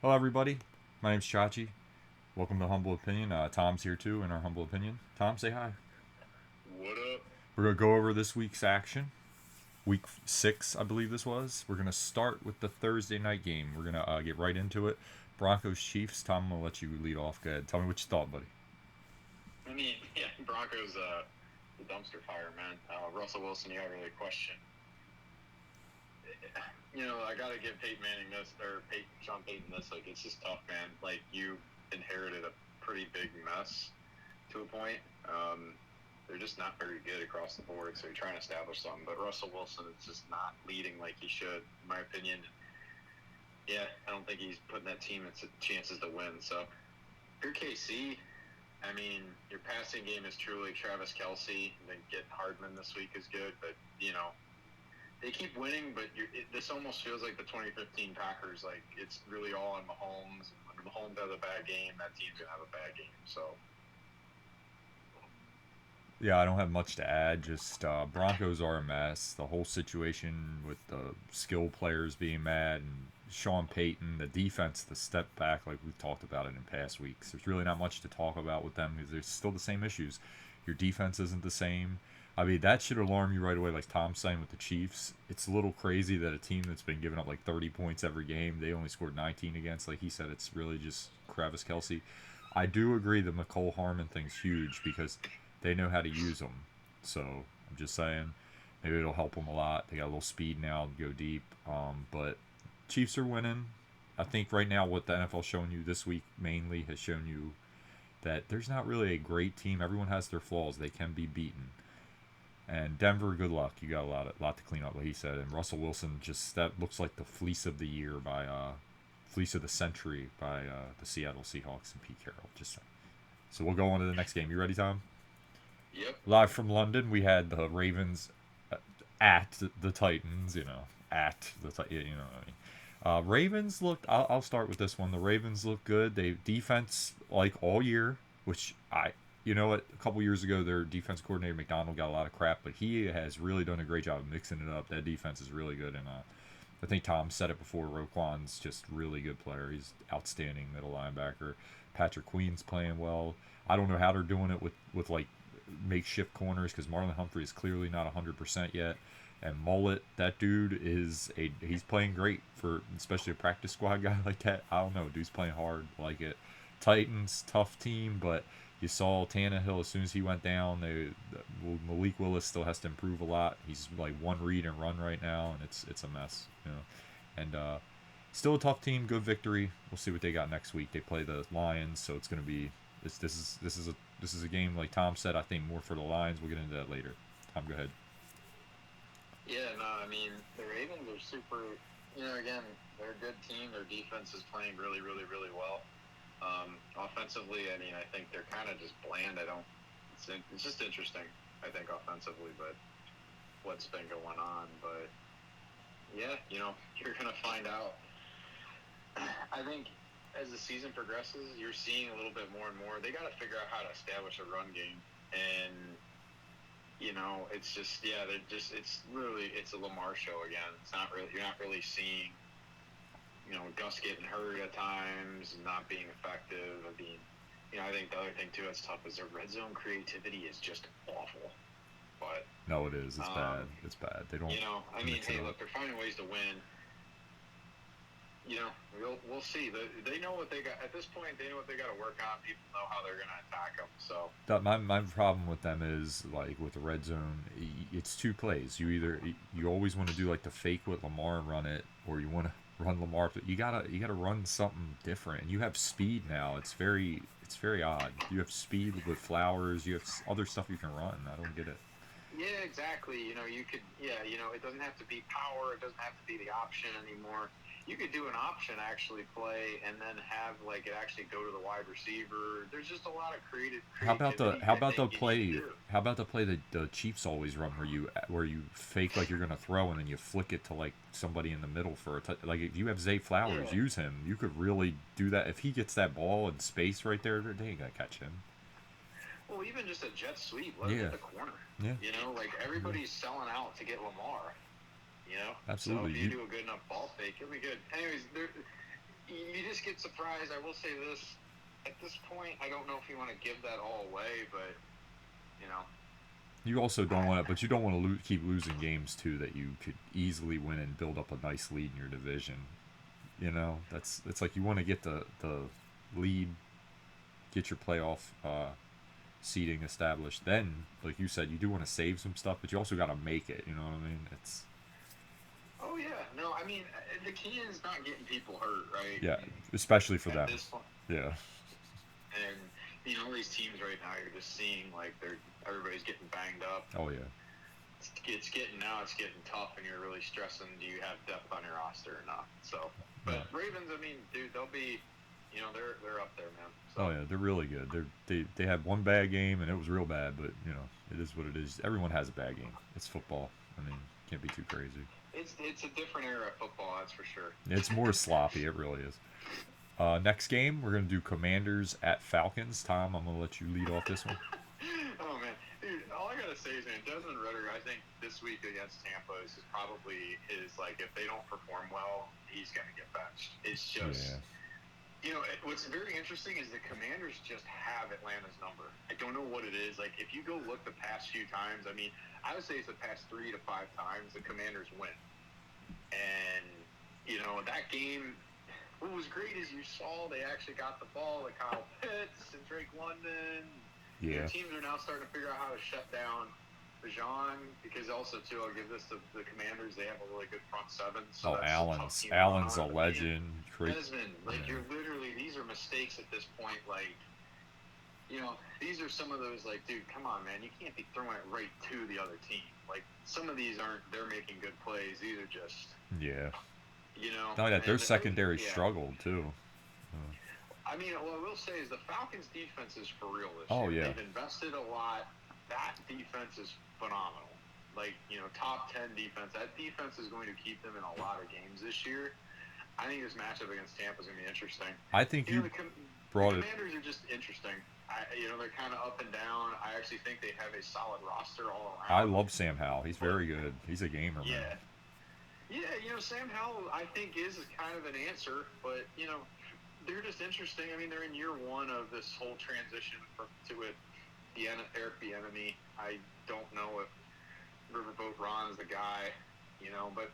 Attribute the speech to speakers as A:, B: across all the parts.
A: Hello, everybody. My name's Chachi. Welcome to Humble Opinion. Tom's here too in our Humble Opinion. Tom, say hi.
B: What up?
A: We're going to go over this week's action. Week 6, I believe this was. We're going to start with the Thursday night game. We're going to get right into it. Broncos Chiefs. Tom, I'm going to let you lead off. Go ahead. Tell me what you thought, buddy.
B: I mean, yeah, Broncos, the dumpster fire, man. Russell Wilson, you got really question. I got to give Peyton Manning this, or Sean Payton this. Like, it's just tough, man. Like, you inherited a pretty big mess to a point. They're just not very good across the board, so you're trying to establish something. But Russell Wilson is just not leading like he should, in my opinion. Yeah, I don't think he's putting that team its chances to win. So, if you're KC, I mean, your passing game is truly Travis Kelce. And then getting Hardman this week is good, but they keep winning. But this almost feels like the 2015 Packers. Like it's really all on Mahomes. And when Mahomes has a bad game, that team's gonna have a bad game. So
A: Yeah, I don't have much to add. Just Broncos are a mess. The whole situation with the skill players being mad and Sean Payton, the defense, the step back, like we've talked about it in past weeks. There's really not much to talk about with them because there's still the same issues. Your defense isn't the same. I mean, that should alarm you right away, like Tom's saying with the Chiefs. It's a little crazy that a team that's been giving up like 30 points every game, they only scored 19 against. Like he said, it's really just Travis Kelsey. I do agree the McCole Harmon thing's huge because they know how to use them. So I'm just saying, maybe it'll help them a lot. They got a little speed now to go deep. But Chiefs are winning. I think right now what the NFL's showing you this week mainly has shown you that there's not really a great team. Everyone has their flaws. They can be beaten. And Denver, good luck. You got a lot to clean up, like he said. And Russell Wilson, just that looks like the fleece of the year by fleece of the century by the Seattle Seahawks and Pete Carroll. Just saying. So we'll go on to the next game. You ready, Tom?
B: yep.
A: Live from London, we had the Ravens at the Titans. At the you know what I mean. Ravens looked. I'll start with this one. The Ravens look good. They defense like all year, which what, a couple years ago their defense coordinator McDonald got a lot of crap, but he has really done a great job of mixing it up. That defense is really good, and I think Tom said it before. Roquan's just really good player. He's outstanding middle linebacker. Patrick Queen's playing well. I don't know how they're doing it with like makeshift corners because Marlon Humphrey is clearly not 100% yet. And Mullet, that dude he's playing great for especially a practice squad guy like that. I don't know, dude's playing hard, like it. Titans, tough team, but you saw Tannehill as soon as he went down. Malik Willis still has to improve a lot. He's like one read and run right now, and it's a mess, And still a tough team, good victory. We'll see what they got next week. They play the Lions, so it's gonna be this is a game like Tom said. I think more for the Lions. We'll get into that later. Tom, go ahead.
B: Yeah, no, I mean the Ravens are super. Again, they're a good team. Their defense is playing really, really, really well. Offensively, I mean, I think they're kind of just bland. I don't. It's just interesting. I think offensively, but what's been going on, but yeah, you're gonna find out. I think as the season progresses, you're seeing a little bit more and more. They got to figure out how to establish a run game, and it's just they're just it's a Lamar show again. It's not really you're not really seeing Gus getting hurt at times, not being effective. I mean, I think the other thing too that's tough is their red zone creativity is just awful. But
A: No, it is. It's bad. It's bad. They don't
B: I mean,
A: mix it
B: hey,
A: up.
B: look, they're finding ways to win. We'll see. They know what they got at this point. They know what they got to work on. People know how they're gonna attack them. So
A: My problem with them is like with the red zone, it's two plays. You always want to do like the fake with Lamar and run it, or you want to run Lamar. But you gotta run something different. And you have speed now. It's very odd. You have speed with Flowers. You have other stuff you can run. I don't get it.
B: yeah, exactly. You could it doesn't have to be power. It doesn't have to be the option anymore. You could do an option actually play and then have like it actually go to the wide receiver. There's just a lot of
A: How about the
B: creativity
A: how
B: I
A: about
B: think
A: the
B: you need to
A: play?
B: do.
A: How about the play that the Chiefs always run where you fake like you're gonna throw and then you flick it to like somebody in the middle for like if you have Zay Flowers,
B: Yeah.
A: use him. You could really do that if he gets that ball in space right there. They ain't gonna catch him.
B: Well, even just a jet sweep, let him
A: Yeah,
B: hit the corner.
A: yeah,
B: Like
A: yeah.
B: everybody's selling out to get Lamar. So
A: Absolutely.
B: if you do a good enough ball fake, it'll be good. Anyways, you just get surprised. I will say this: at this point, I don't know if you want to give that all away, but you know,
A: You also don't want to, but you don't want to keep losing games too that you could easily win and build up a nice lead in your division. You know, that's it's like you want to get the lead, get your playoff seeding established. Then, like you said, you do want to save some stuff, but you also got to make it. You know what I mean? It's
B: oh yeah, no, I mean the key is not getting people hurt, right?
A: yeah, especially for
B: At
A: them.
B: this point,
A: Yeah,
B: and all these teams right now, you're just seeing like everybody's getting banged up.
A: oh yeah,
B: It's getting tough, and you're really stressing. Do you have depth on your roster or not? So, but
A: yeah.
B: Ravens, I mean, dude, they'll be, they're up there, man. So,
A: Oh yeah, they're really good. They had one bad game and it was real bad, but you know it is what it is. Everyone has a bad game. It's football. I mean, can't be too crazy.
B: it's a different era of football, that's for sure.
A: It's more sloppy. It really is. Next game, we're gonna do Commanders at Falcons. Tom, I'm gonna let you lead off this one.
B: Oh man, dude, all I gotta say is, man, Desmond Ritter, I think this week against Tampa is probably like if they don't perform well, he's gonna get benched. It's just.
A: Yeah.
B: What's very interesting is the Commanders just have Atlanta's number. I don't know what it is. Like, if you go look the past few times, I mean, I would say it's the past 3 to 5 times the Commanders win. And, that game, what was great is you saw they actually got the ball to Kyle Pitts and Drake London.
A: Yeah.
B: Teams are now starting to figure out how to shut down Bijan, because also, too, I'll give this to the Commanders. They have a really good front seven. So
A: Allen's a legend.
B: Desmond, you're literally, these are mistakes at this point. Like, these are some of those, like, dude, come on, man. You can't be throwing it right to the other team. Like, some of these they're making good plays. These are just,
A: yeah. Not that their secondary struggled, too.
B: I mean, what I will say is the Falcons' defense is for real this
A: year.
B: Yeah. They've invested a lot. That defense is phenomenal. Like, top 10 defense. That defense is going to keep them in a lot of games this year. I think this matchup against Tampa is going to be interesting.
A: I think the
B: Commanders are just interesting. They're kind of up and down. I actually think they have a solid roster all around.
A: I love Sam Howell. He's very good. He's a gamer, man.
B: Yeah, Sam Howell, I think, is kind of an answer, but, they're just interesting. I mean, they're in year 1 of this whole transition to it. Eric Bieniemy. I don't know if Riverboat Ron's the guy, but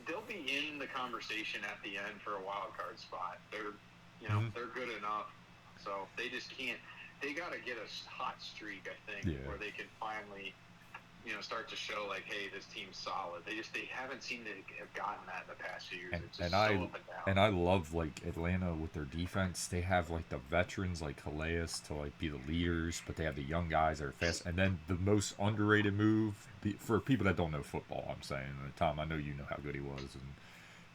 B: they'll be in the conversation at the end for a wild card spot. They're they're good enough, so they just can't. They got to get a hot streak, I think, where they can finally start to show like, hey, this team's solid. They haven't seemed to have gotten that in the past few years. It's just so up and down.
A: And I love like Atlanta with their defense. They have like the veterans like Calais to like be the leaders, but they have the young guys that are fast. And then the most underrated move for people that don't know football, I'm saying, Tom, I know you know how good he was,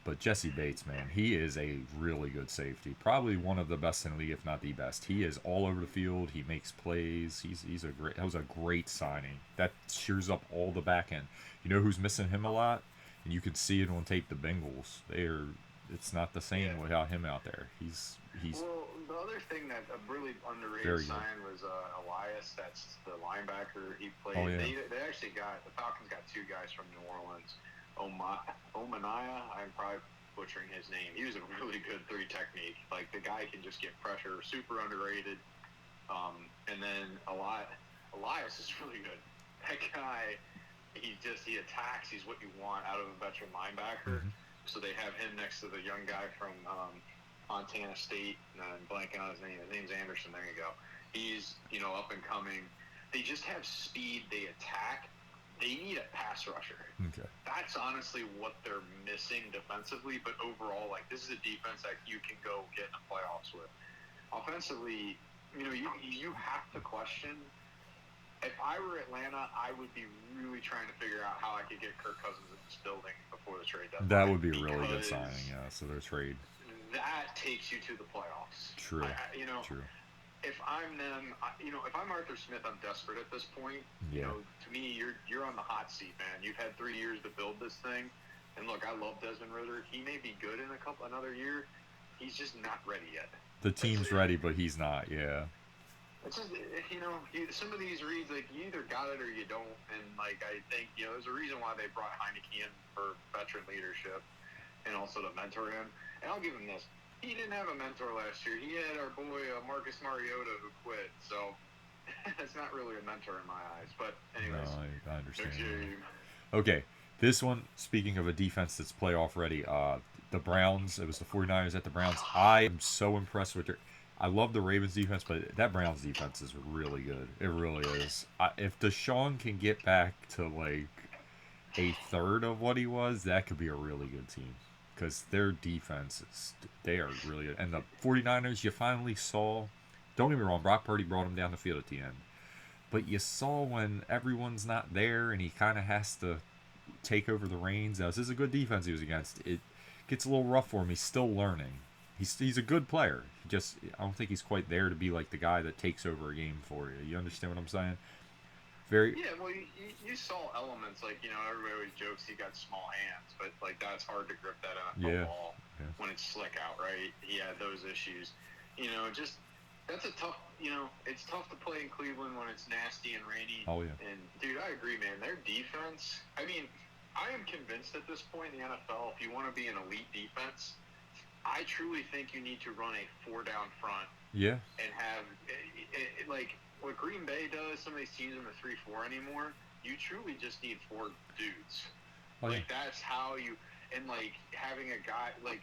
A: but Jesse Bates, man, he is a really good safety. Probably one of the best in the league, if not the best. He is all over the field. He makes plays. That was a great signing. That cheers up all the back end. You know who's missing him a lot? And you can see it on tape, the Bengals. It's not the same without him out there. He's
B: Well, the other thing that a really underrated sign was Elias. That's the linebacker he played.
A: Oh, yeah.
B: They actually the Falcons got 2 guys from New Orleans. Omania, I'm probably butchering his name. He was a really good 3 technique. Like, the guy can just get pressure, super underrated. And then Elias is really good. That guy, he attacks. He's what you want out of a veteran linebacker.
A: Mm-hmm.
B: So they have him next to the young guy from Montana State, and I'm blanking on his name. His name's Anderson. There you go. He's up and coming. They just have speed. They attack. They need a pass rusher.
A: Okay.
B: That's honestly what they're missing defensively, but overall, like, this is a defense that you can go get in the playoffs with. Offensively, you have to question. If I were Atlanta, I would be really trying to figure out how I could get Kirk Cousins in this building before the trade deadline.
A: That would be a really good signing, yeah. So their trade.
B: That takes you to the playoffs.
A: True. True.
B: If I'm them, if I'm Arthur Smith, I'm desperate at this point.
A: Yeah.
B: To me, you're on the hot seat, man. You've had 3 years to build this thing, and look, I love Desmond Ritter. He may be good in another year. He's just not ready yet.
A: The team's ready, but he's not. Yeah.
B: It's just some of these reads, like, you either got it or you don't, and like I think there's a reason why they brought Heineke in for veteran leadership. and also to mentor him. And I'll give him this: he didn't have a mentor last year. He had our boy Marcus Mariota who quit, so that's not really a mentor in my eyes. But anyways,
A: No, I understand.
B: next year.
A: Okay, this one, speaking of a defense that's playoff ready, the Browns, it was the 49ers at the Browns. I am so impressed with their. I love the Ravens defense, but that Browns defense is really good. It really is. If Deshaun can get back to like a third of what he was, that could be a really good team. Because their defense is, they are really good. And the 49ers, you finally saw, don't get me wrong, Brock Purdy brought them down the field at the end. But you saw when everyone's not there and he kind of has to take over the reins. Now, this is a good defense he was against. It gets a little rough for him. He's still learning. He's a good player. Just I don't think he's quite there to be like the guy that takes over a game for you. You understand what I'm saying? Very.
B: Yeah, well, you saw elements like everybody always jokes he got small hands, but like that's hard to grip that NFL ball when it's slick out, right? He had those issues. Just that's a tough. It's tough to play in Cleveland when it's nasty and rainy.
A: Oh yeah.
B: And dude, I agree, man. Their defense. I mean, I am convinced at this point in the NFL, if you want to be an elite defense, I truly think you need to run a 4-down front.
A: Yeah.
B: And have like what Green Bay does. Some of these teams in the 3-4 anymore. You truly just need 4 dudes.
A: Oh, yeah.
B: Like that's how you and like having a guy like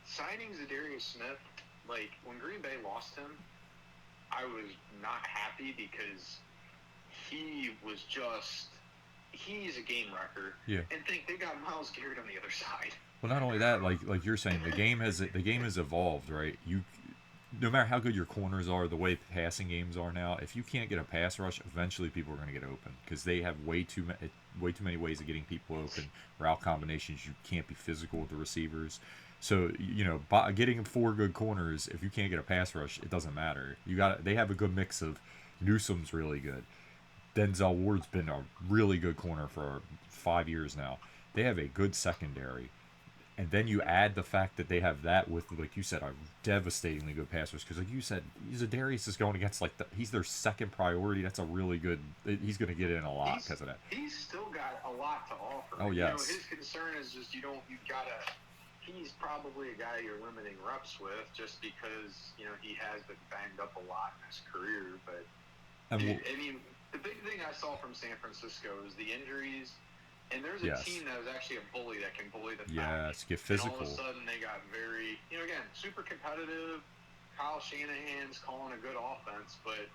B: signing Zadarius Smith. Like when Green Bay lost him, I was not happy because he's a game wrecker.
A: Yeah.
B: And think they got Myles Garrett on the other side.
A: Well, not only that, like you're saying, the game has evolved, right? No matter how good your corners are, the way passing games are now, if you can't get a pass rush, eventually people are going to get open because they have way too many ways of getting people open. Route combinations, you can't be physical with the receivers. So by getting 4 good corners, if you can't get a pass rush, it doesn't matter. They have a good mix of Newsom's really good. Denzel Ward's been a really good corner for 5 years now. They have a good secondary. And then you add the fact that they have that with, like you said, a devastatingly good pass rush. Because like you said, Zadarius is going against he's their second priority. That's a really good. He's going to get in a lot because of that.
B: He's still got a lot to offer.
A: Oh yes.
B: His concern is just you've gotta. He's probably a guy you're limiting reps with just because he has been banged up a lot in his career. But dude, I mean, the big thing I saw from San Francisco is the injuries. And there's a team that was actually a bully that can bully the back.
A: Yes, get physical.
B: And all of a sudden they got very, again, super competitive. Kyle Shanahan's calling a good offense, but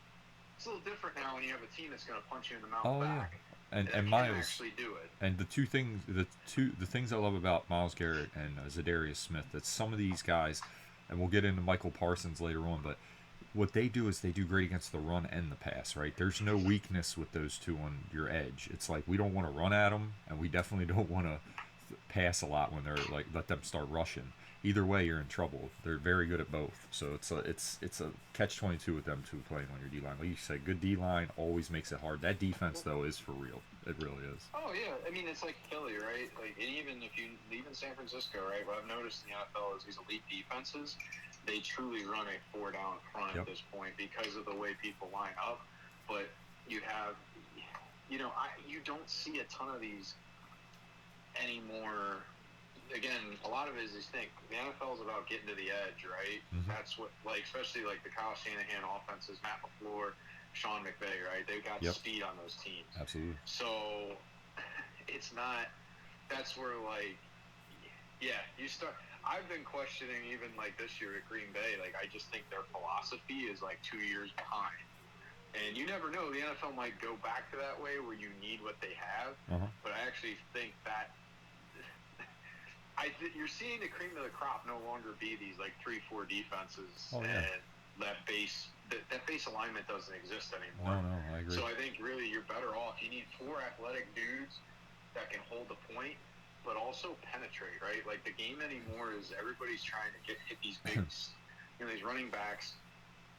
B: it's a little different now when you have a team that's going to punch you in the mouth back.
A: Yeah. And Miles
B: actually do it.
A: And the things I love about Myles Garrett and Zadarius Smith, that some of these guys, and we'll get into Michael Parsons later on, but what they do is they do great against the run and the pass, right? There's no weakness with those two on your edge. It's like we don't want to run at them, and we definitely don't want to pass a lot when they're like let them start rushing. Either way, you're in trouble. They're very good at both, so it's a catch-22 with them two playing on your D line. Like you said, good D line always makes it hard. That defense though is for real. It really is.
B: Oh yeah, I mean it's like Philly, right? Like even San Francisco, right? What I've noticed in the NFL is these elite defenses. They truly run a 4-down front at this point because of the way people line up. But you have, you don't see a ton of these anymore. Again, a lot of it is you think the NFL is about getting to the edge, right?
A: Mm-hmm.
B: That's what, especially the Kyle Shanahan offenses, Matt LaFleur, Sean McVay, right? They've got speed on those teams.
A: Absolutely.
B: So it's not. That's where you start. I've been questioning even this year at Green Bay. I just think their philosophy is 2 years behind. And you never know. The NFL might go back to that way where you need what they have.
A: Uh-huh.
B: But I actually think that you're seeing the cream of the crop no longer be these 3-4 defenses.
A: Oh, yeah.
B: And that base alignment doesn't exist anymore.
A: No, I agree.
B: So I think really you're better off. You need 4 athletic dudes that can hold the point, but also penetrate, right? The game anymore is everybody's trying to hit these big, these running backs.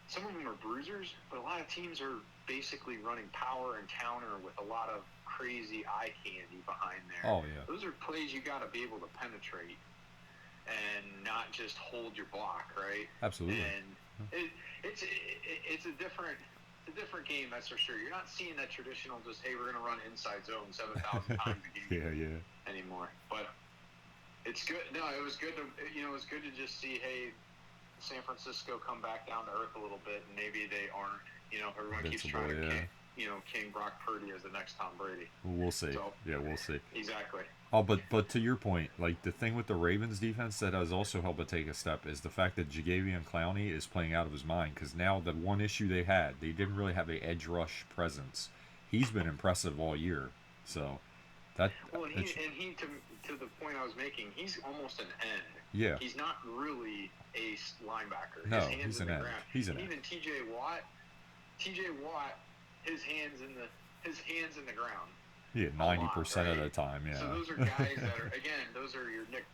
B: Some of them are bruisers, but a lot of teams are basically running power and counter with a lot of crazy eye candy behind there.
A: Oh, yeah.
B: Those are plays you got to be able to penetrate and not just hold your block, right?
A: Absolutely.
B: And it's a different game, that's for sure. You're not seeing that traditional hey, we're going to run inside zone 7,000 times a game.
A: Yeah.
B: Anymore. But It's good. No, it was good to it was good to just see, hey, San Francisco come back down to earth a little bit, and maybe they aren't. Everyone keeps
A: Invincible,
B: trying to
A: yeah.
B: king Brock Purdy as the next Tom Brady.
A: We'll see.
B: So
A: Yeah, we'll see.
B: exactly.
A: Oh, but to your point, like the thing with the Ravens defense that has also helped it take a step is the fact that Jagavian Clowney is playing out of his mind because now the one issue they had, they didn't really have a edge rush presence. He's been impressive all year, so that
B: Well, and
A: that
B: he to the point I was making, he's almost an end.
A: yeah.
B: He's not really a linebacker.
A: No,
B: His hands
A: he's
B: in
A: an
B: the
A: end.
B: ground.
A: He's an
B: And
A: end.
B: even T.J. Watt, his hands in the ground.
A: Yeah, 90% of the time. Yeah.
B: So those are guys that are those are your Nick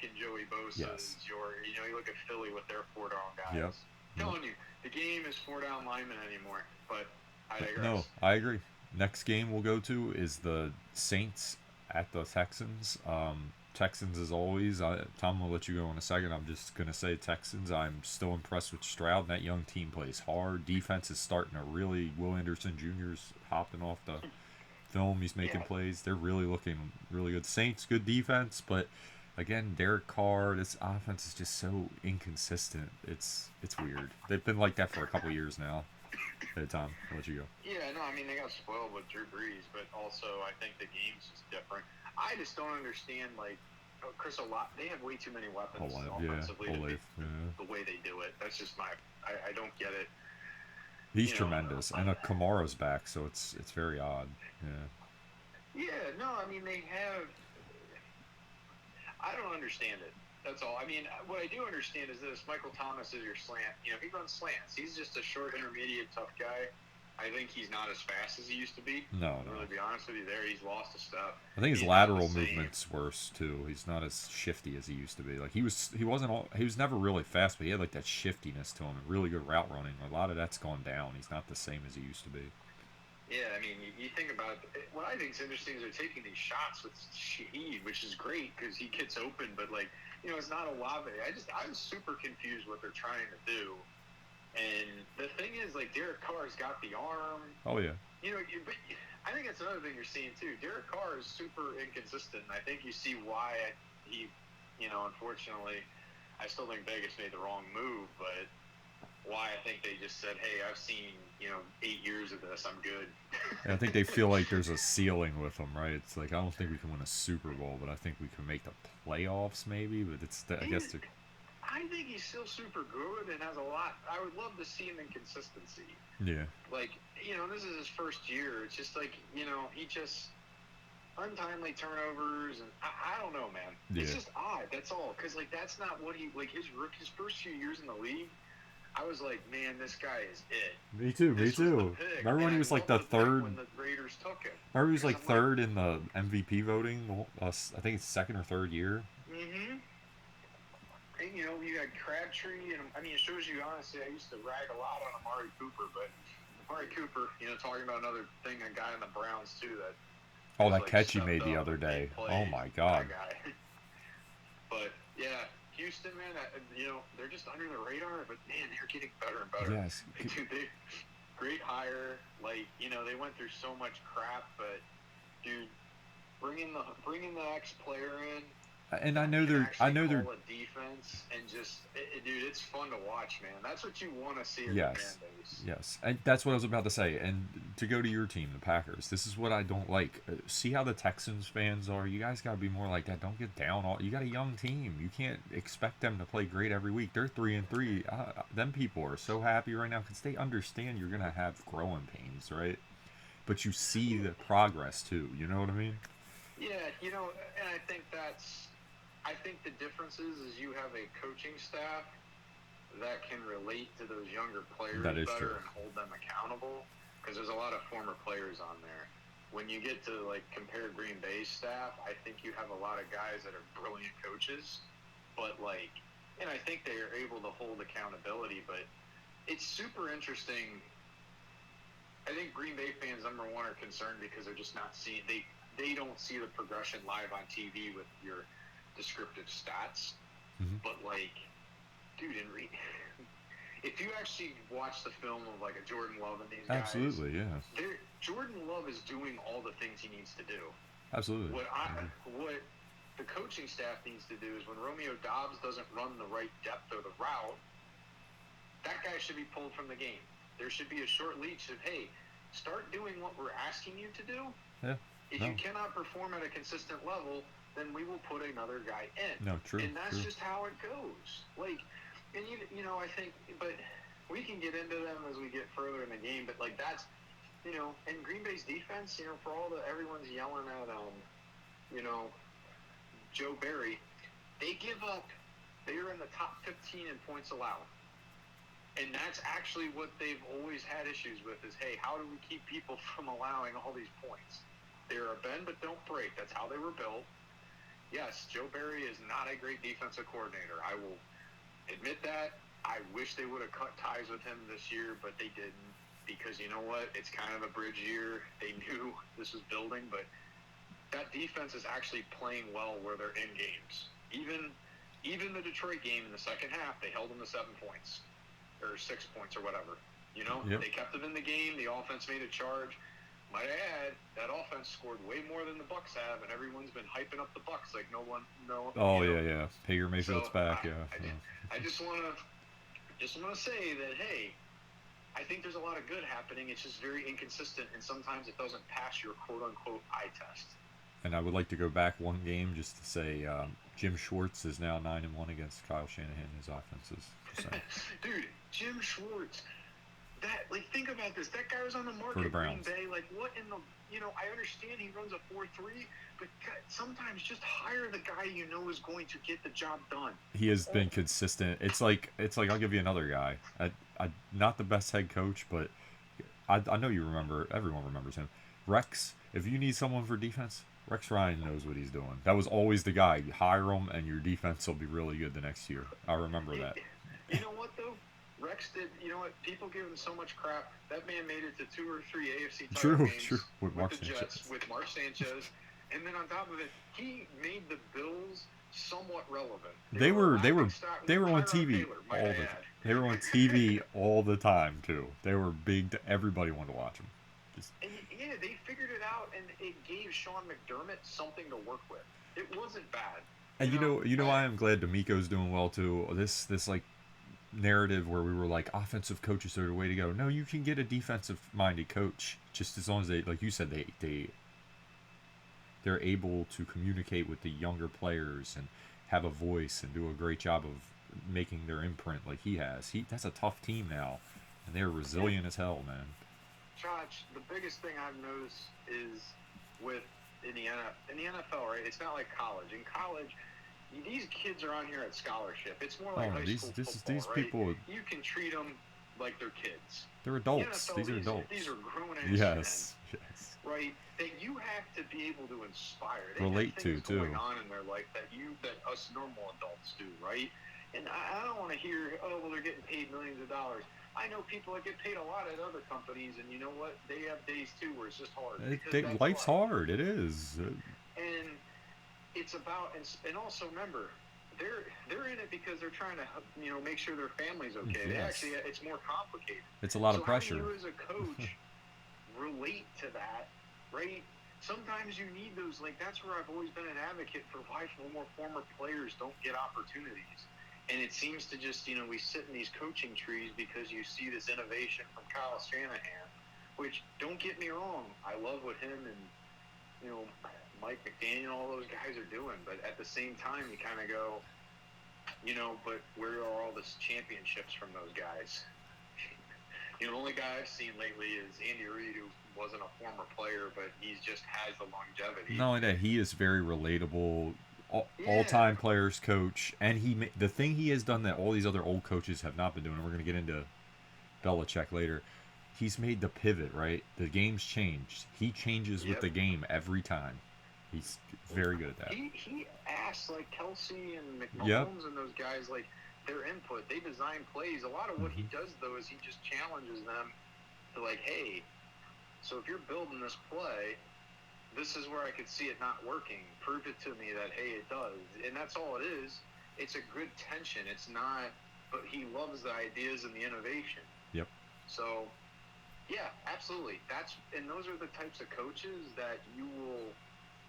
B: and Joey Bosa's.
A: Yes.
B: You look at Philly with their 4-down guys.
A: Yep.
B: Telling you, the game is 4-down linemen anymore. But I digress.
A: No, I agree. Next game we'll go to is the Saints at the Texans. Texans as always. Tom will let you go in a second. I'm just gonna say Texans. I'm still impressed with Stroud. That young team plays hard. Defense is starting to really. Will Anderson Jr.'s hopping off the film. He's making plays. They're really looking really good. Saints good defense, but again, Derek Carr. This offense is just so inconsistent. It's weird. They've been like that for a couple years now. Hey Tom, I'll let you go.
B: Yeah, no, I mean they got spoiled with Drew Brees, but also I think the game's just different. I just don't understand Chris Olave. They have way too many weapons offensively the way they do it. That's just I don't get it.
A: He's tremendous, and Kamara's back, so it's very odd. Yeah.
B: Yeah, no, I mean they have. I don't understand it. That's all. I mean, what I do understand is this: Michael Thomas is your slant. He runs slants. He's just a short, intermediate, tough guy. I think he's not as fast as he used to be.
A: No.
B: Really, be honest with you, he's lost a step.
A: I think his lateral movement's worse too. He's not as shifty as he used to be. Like he was never really fast, but he had like that shiftiness to him and really good route running. A lot of that's gone down. He's not the same as he used to be. Yeah,
B: I mean, you think about it, what I think is interesting is they're taking these shots with Shaheed, which is great because he gets open, but it's not Olave. I'm super confused what they're trying to do. And the thing is, Derek Carr's got the arm.
A: Oh yeah.
B: But I think that's another thing you're seeing too. Derek Carr is super inconsistent. I think you see why he, unfortunately, I still think Vegas made the wrong move, but why I think they just said, hey, I've seen 8 years of this, I'm good.
A: I think they feel like there's a ceiling with them, right? It's like I don't think we can win a Super Bowl, but I think we can make the playoffs maybe. But
B: I think he's still super good and has a lot. I would love to see him in consistency.
A: Yeah.
B: This is his first year. It's just he just untimely turnovers, and I don't know, man.
A: Yeah.
B: It's just odd. That's all. Because that's not what he his first few years in the league. I was like, man, this guy is it.
A: Me too. Remember when he was like the third?
B: When the Raiders took him.
A: Remember he was like third in the MVP voting. I think it's second or third year.
B: Mm-hmm. And, you had Crabtree, and I mean, it shows you, honestly, I used to rag a lot on Amari Cooper, but Amari Cooper, talking about another thing, a guy in the Browns, too, that...
A: Oh, that catch he made the other day. Oh, my God.
B: But, yeah, Houston, man, they're just under the radar, but, man, they're getting better and better.
A: Yes.
B: Great hire. They went through so much crap, but, dude, bringing the ex-player in...
A: And I know they're
B: defense and just dude, it's fun to watch, man. That's what you want to see in
A: yes.
B: the fan base.
A: Yes, and that's what I was about to say. And to go to your team, the Packers, this is what I don't like. See how the Texans fans are. You guys got to be more like that. Don't get down. You got a young team. You can't expect them to play great every week. They're 3-3. Them people are so happy right now because they understand you're gonna have growing pains, right? But you see the progress too. You know what I mean?
B: Yeah, and I think the difference is you have a coaching staff that can relate to those younger players better
A: true.
B: And hold them accountable, because there's a lot of former players on there. When you get to compare Green Bay's staff, I think you have a lot of guys that are brilliant coaches, but and I think they are able to hold accountability. But it's super interesting. I think Green Bay fans, number one, are concerned because they're just not seeing they don't see the progression live on TV with your descriptive stats.
A: Mm-hmm.
B: But dude, if you actually watch the film of a Jordan Love and these guys,
A: absolutely, yeah,
B: Jordan Love is doing all the things he needs to do.
A: Absolutely.
B: What the coaching staff needs to do is when Romeo Doubs doesn't run the right depth or the route, that guy should be pulled from the game. There should be a short leash of, hey, start doing what we're asking you to do.
A: Yeah.
B: If you cannot perform at a consistent level, then we will put another guy in.
A: No, true.
B: And that's just how it goes. Like, and you know, I think, but we can get into them as we get further in the game. But like that's, you know, and Green Bay's defense, you know, for all the everyone's yelling at, you know, Joe Barry, they give up. They are in the top 15 in points allowed. And that's actually what they've always had issues with is, hey, how do we keep people from allowing all these points? They're a bend but don't break. That's how they were built. Yes, Joe Barry is not a great defensive coordinator. I will admit that. I wish they would have cut ties with him this year, but they didn't because you know what? It's kind of a bridge year. They knew this was building, but that defense is actually playing well where they're in games. Even the Detroit game in the second half, they held them to 7 points. Or 6 points or whatever, you know. They kept them in the game. The offense made a charge. Might I add, that offense scored way more than the Bucs have, and everyone's been hyping up the Bucs like no one.
A: Oh yeah. Baker Mayfield's back.
B: I just want to say that hey, I think there's a lot of good happening. It's just very inconsistent, and sometimes it doesn't pass your quote unquote eye test.
A: And I would like to go back one game just to say Jim Schwartz is now 9-1 against Kyle Shanahan and his offenses.
B: Dude, Jim Schwartz. That think about this. That guy was on the market
A: for the
B: Green
A: Browns.
B: Bay. Like what in the I understand he runs a 4-3, but sometimes just hire the guy you know is going to get the job done.
A: He has been consistent. It's like I'll give you another guy. I not the best head coach, but I know you remember. Everyone remembers him. Rex. If you need someone for defense, Rex Ryan knows what he's doing. That was always the guy. You hire him, and your defense will be really good the next year. I remember that.
B: You know what, though? Rex did, you know what? People give him so much crap. That man made it to 2 or 3 AFC title games
A: with
B: the Jets, with Mark Sanchez. And then on top of it, he made the Bills somewhat relevant. They were on TV
A: They were on TV all the time, too. They were big. Everybody wanted to watch them.
B: And yeah, they figured it out, and it gave Sean McDermott something to work with. It wasn't bad.
A: And you know, I am glad D'Amico's doing well too. This like narrative where we were like offensive coaches are the way to go. No, you can get a defensive minded coach just as long as they, like you said, they're able to communicate with the younger players and have a voice and do a great job of making their imprint like he has. That's a tough team now, and they're resilient as hell, man.
B: Josh, the biggest thing I've noticed is in the NFL, right? It's not like college. In college, these kids are on here at scholarship. It's more like high school football,
A: these
B: right?
A: people,
B: you can treat them like they're kids.
A: They're adults.
B: NFL,
A: these are adults.
B: These are grown-ass men, right? That you have to be able to inspire. They
A: relate
B: have
A: to,
B: things going on in their life that us normal adults do, right? And I don't want to hear, oh, well, they're getting paid millions of dollars. I know people that get paid a lot at other companies, and you know what? They have days too where it's just hard.
A: Life's hard. It is.
B: And it's about, and also remember, they're in it because they're trying to make sure their family's okay.
A: Yes.
B: It's more complicated.
A: It's a lot of pressure.
B: How do you as a coach relate to that, right? Sometimes you need those. Like that's where I've always been an advocate for why more former players don't get opportunities. And it seems to just, we sit in these coaching trees because you see this innovation from Kyle Shanahan, which, don't get me wrong, I love what him and, Mike McDaniel, all those guys are doing. But at the same time, you kind of go, but where are all the championships from those guys? The only guy I've seen lately is Andy Reid, who wasn't a former player, but he just has the longevity.
A: Not only that, he is very relatable. All-time players coach, and the thing he has done that all these other old coaches have not been doing, and we're going to get into Belichick later, he's made the pivot, right? The game's changed. He changes with the game every time. He's very good at that.
B: He asks, like, Kelsey and McMahon and those guys, like, their input. They design plays. A lot of what he does, though, is he just challenges them to, like, hey, so if you're building this play, this is where I could see it not working. Prove it to me that, hey, it does. And that's all it is. It's a good tension. It's not, but he loves the ideas and the innovation.
A: Yep.
B: So, yeah, absolutely. And those are the types of coaches that you will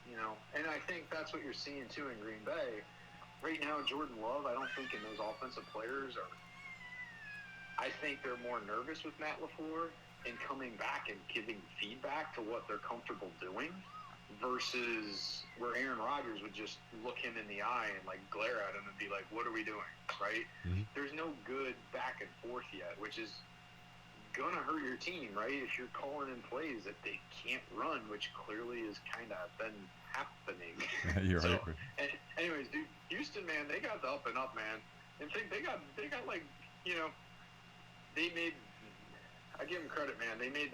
B: you know, and I think that's what you're seeing too in Green Bay. Right now, Jordan Love, I don't think in those offensive players are. I think they're more nervous with Matt LaFleur and coming back and giving feedback to what they're comfortable doing versus where Aaron Rodgers would just look him in the eye and like glare at him and be like, "What are we doing?" Right?
A: Mhm.
B: There's no good back and forth yet, which is gonna hurt your team, right? If you're calling in plays that they can't run, which clearly has kind of been happening.
A: You're
B: So,
A: right.
B: and anyways, dude, Houston, man, they got the up and up, man. And think they got like, you know, they made. I give them credit, man. They made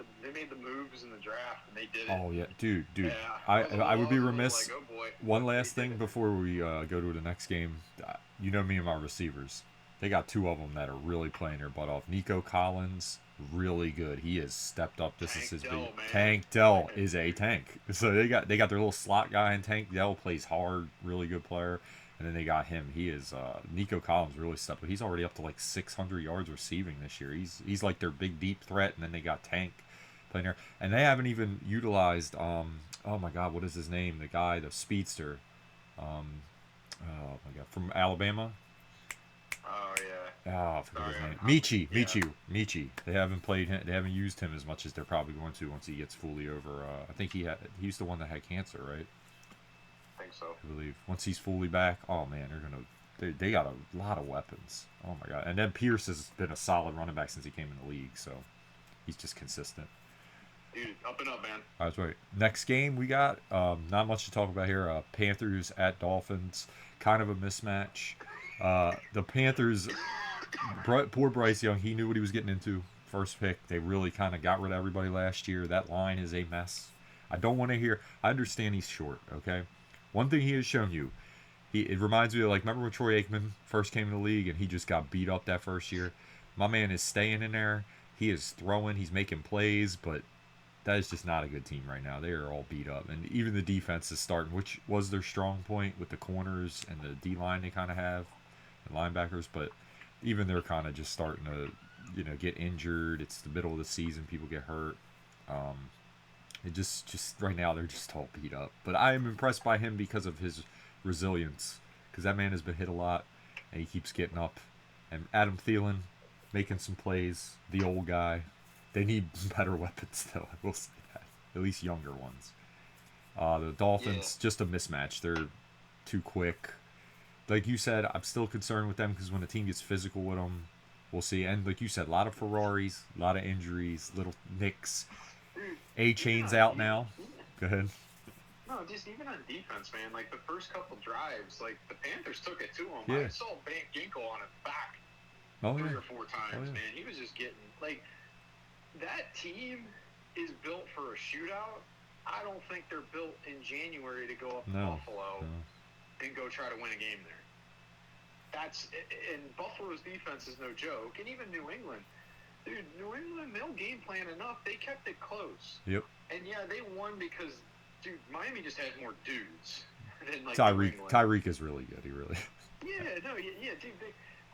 B: the moves in the draft, and they did it.
A: Oh yeah, dude.
B: Yeah,
A: I would be
B: was a little
A: remiss.
B: like, oh boy.
A: One
B: They
A: last
B: did
A: thing
B: it.
A: before we go to the next game. You know me and my receivers. They got two of them that are really playing their butt off. Nico Collins, really good. He has stepped up. This
B: Tank
A: is his
B: Dell,
A: big.
B: man.
A: Tank Dell is a tank. So they got their little slot guy in Tank Dell, plays hard, really good player. And then they got him. He is Nico Collins really stepped up. He's already up to like 600 yards receiving this year. He's like their big deep threat. And then they got Tank playing there, and they haven't even utilized. Oh my God, what is his name? The guy, the speedster. Um, oh my God, from Alabama.
B: Oh yeah.
A: Oh, I forget
B: Sorry,
A: his name.
B: yeah.
A: Michi. They haven't played him. They haven't used him as much as they're probably going to once he gets fully over. I think he's the one that had cancer, right?
B: I think so.
A: I believe once he's fully back. Oh man, they got a lot of weapons. Oh my God, and then Pierce has been a solid running back since he came in the league, so he's just consistent.
B: Dude, up and up, man.
A: That's right. Next game we got not much to talk about here. Panthers at Dolphins, kind of a mismatch. The Panthers, poor Bryce Young, he knew what he was getting into. First pick, they really kind of got rid of everybody last year. That line is a mess. I don't want to hear. I understand he's short. Okay, one thing he has shown you, it reminds me of like remember when Troy Aikman first came in the league and he just got beat up that first year. My man is staying in there. He is throwing. He's making plays, but that is just not a good team right now. They are all beat up, and even the defense is starting, which was their strong point with the corners and the D line they kind of have, the linebackers. But even they're kind of just starting to, get injured. It's the middle of the season; people get hurt. Um, it just right now they're just all beat up. But I am impressed by him because of his resilience, because that man has been hit a lot, and he keeps getting up. And Adam Thielen making some plays, the old guy. They need better weapons, though. I will say that. At least younger ones. The Dolphins, just a mismatch. They're too quick. Like you said, I'm still concerned with them because when a team gets physical with them, we'll see. And like you said, a lot of Ferraris, a lot of injuries, little nicks.
B: Dude,
A: A chain's out now. Go ahead.
B: No, just even on defense, man. Like the first couple drives, like the Panthers took it to him.
A: Yeah.
B: I saw Van Ginkel on his back
A: Oh,
B: 3
A: yeah.
B: or 4 times,
A: Oh, yeah.
B: man. He was just getting like that team is built for a shootout. I don't think they're built in January to go up to
A: No.
B: Buffalo
A: No.
B: and go try to win a game there. And Buffalo's defense is no joke, and even New England. Dude, New England, they'll game plan enough. They kept it close.
A: Yep.
B: And yeah, they won because, dude, Miami just had more dudes than like New England.
A: Tyreek is really good. He really.
B: Yeah, no, yeah, dude.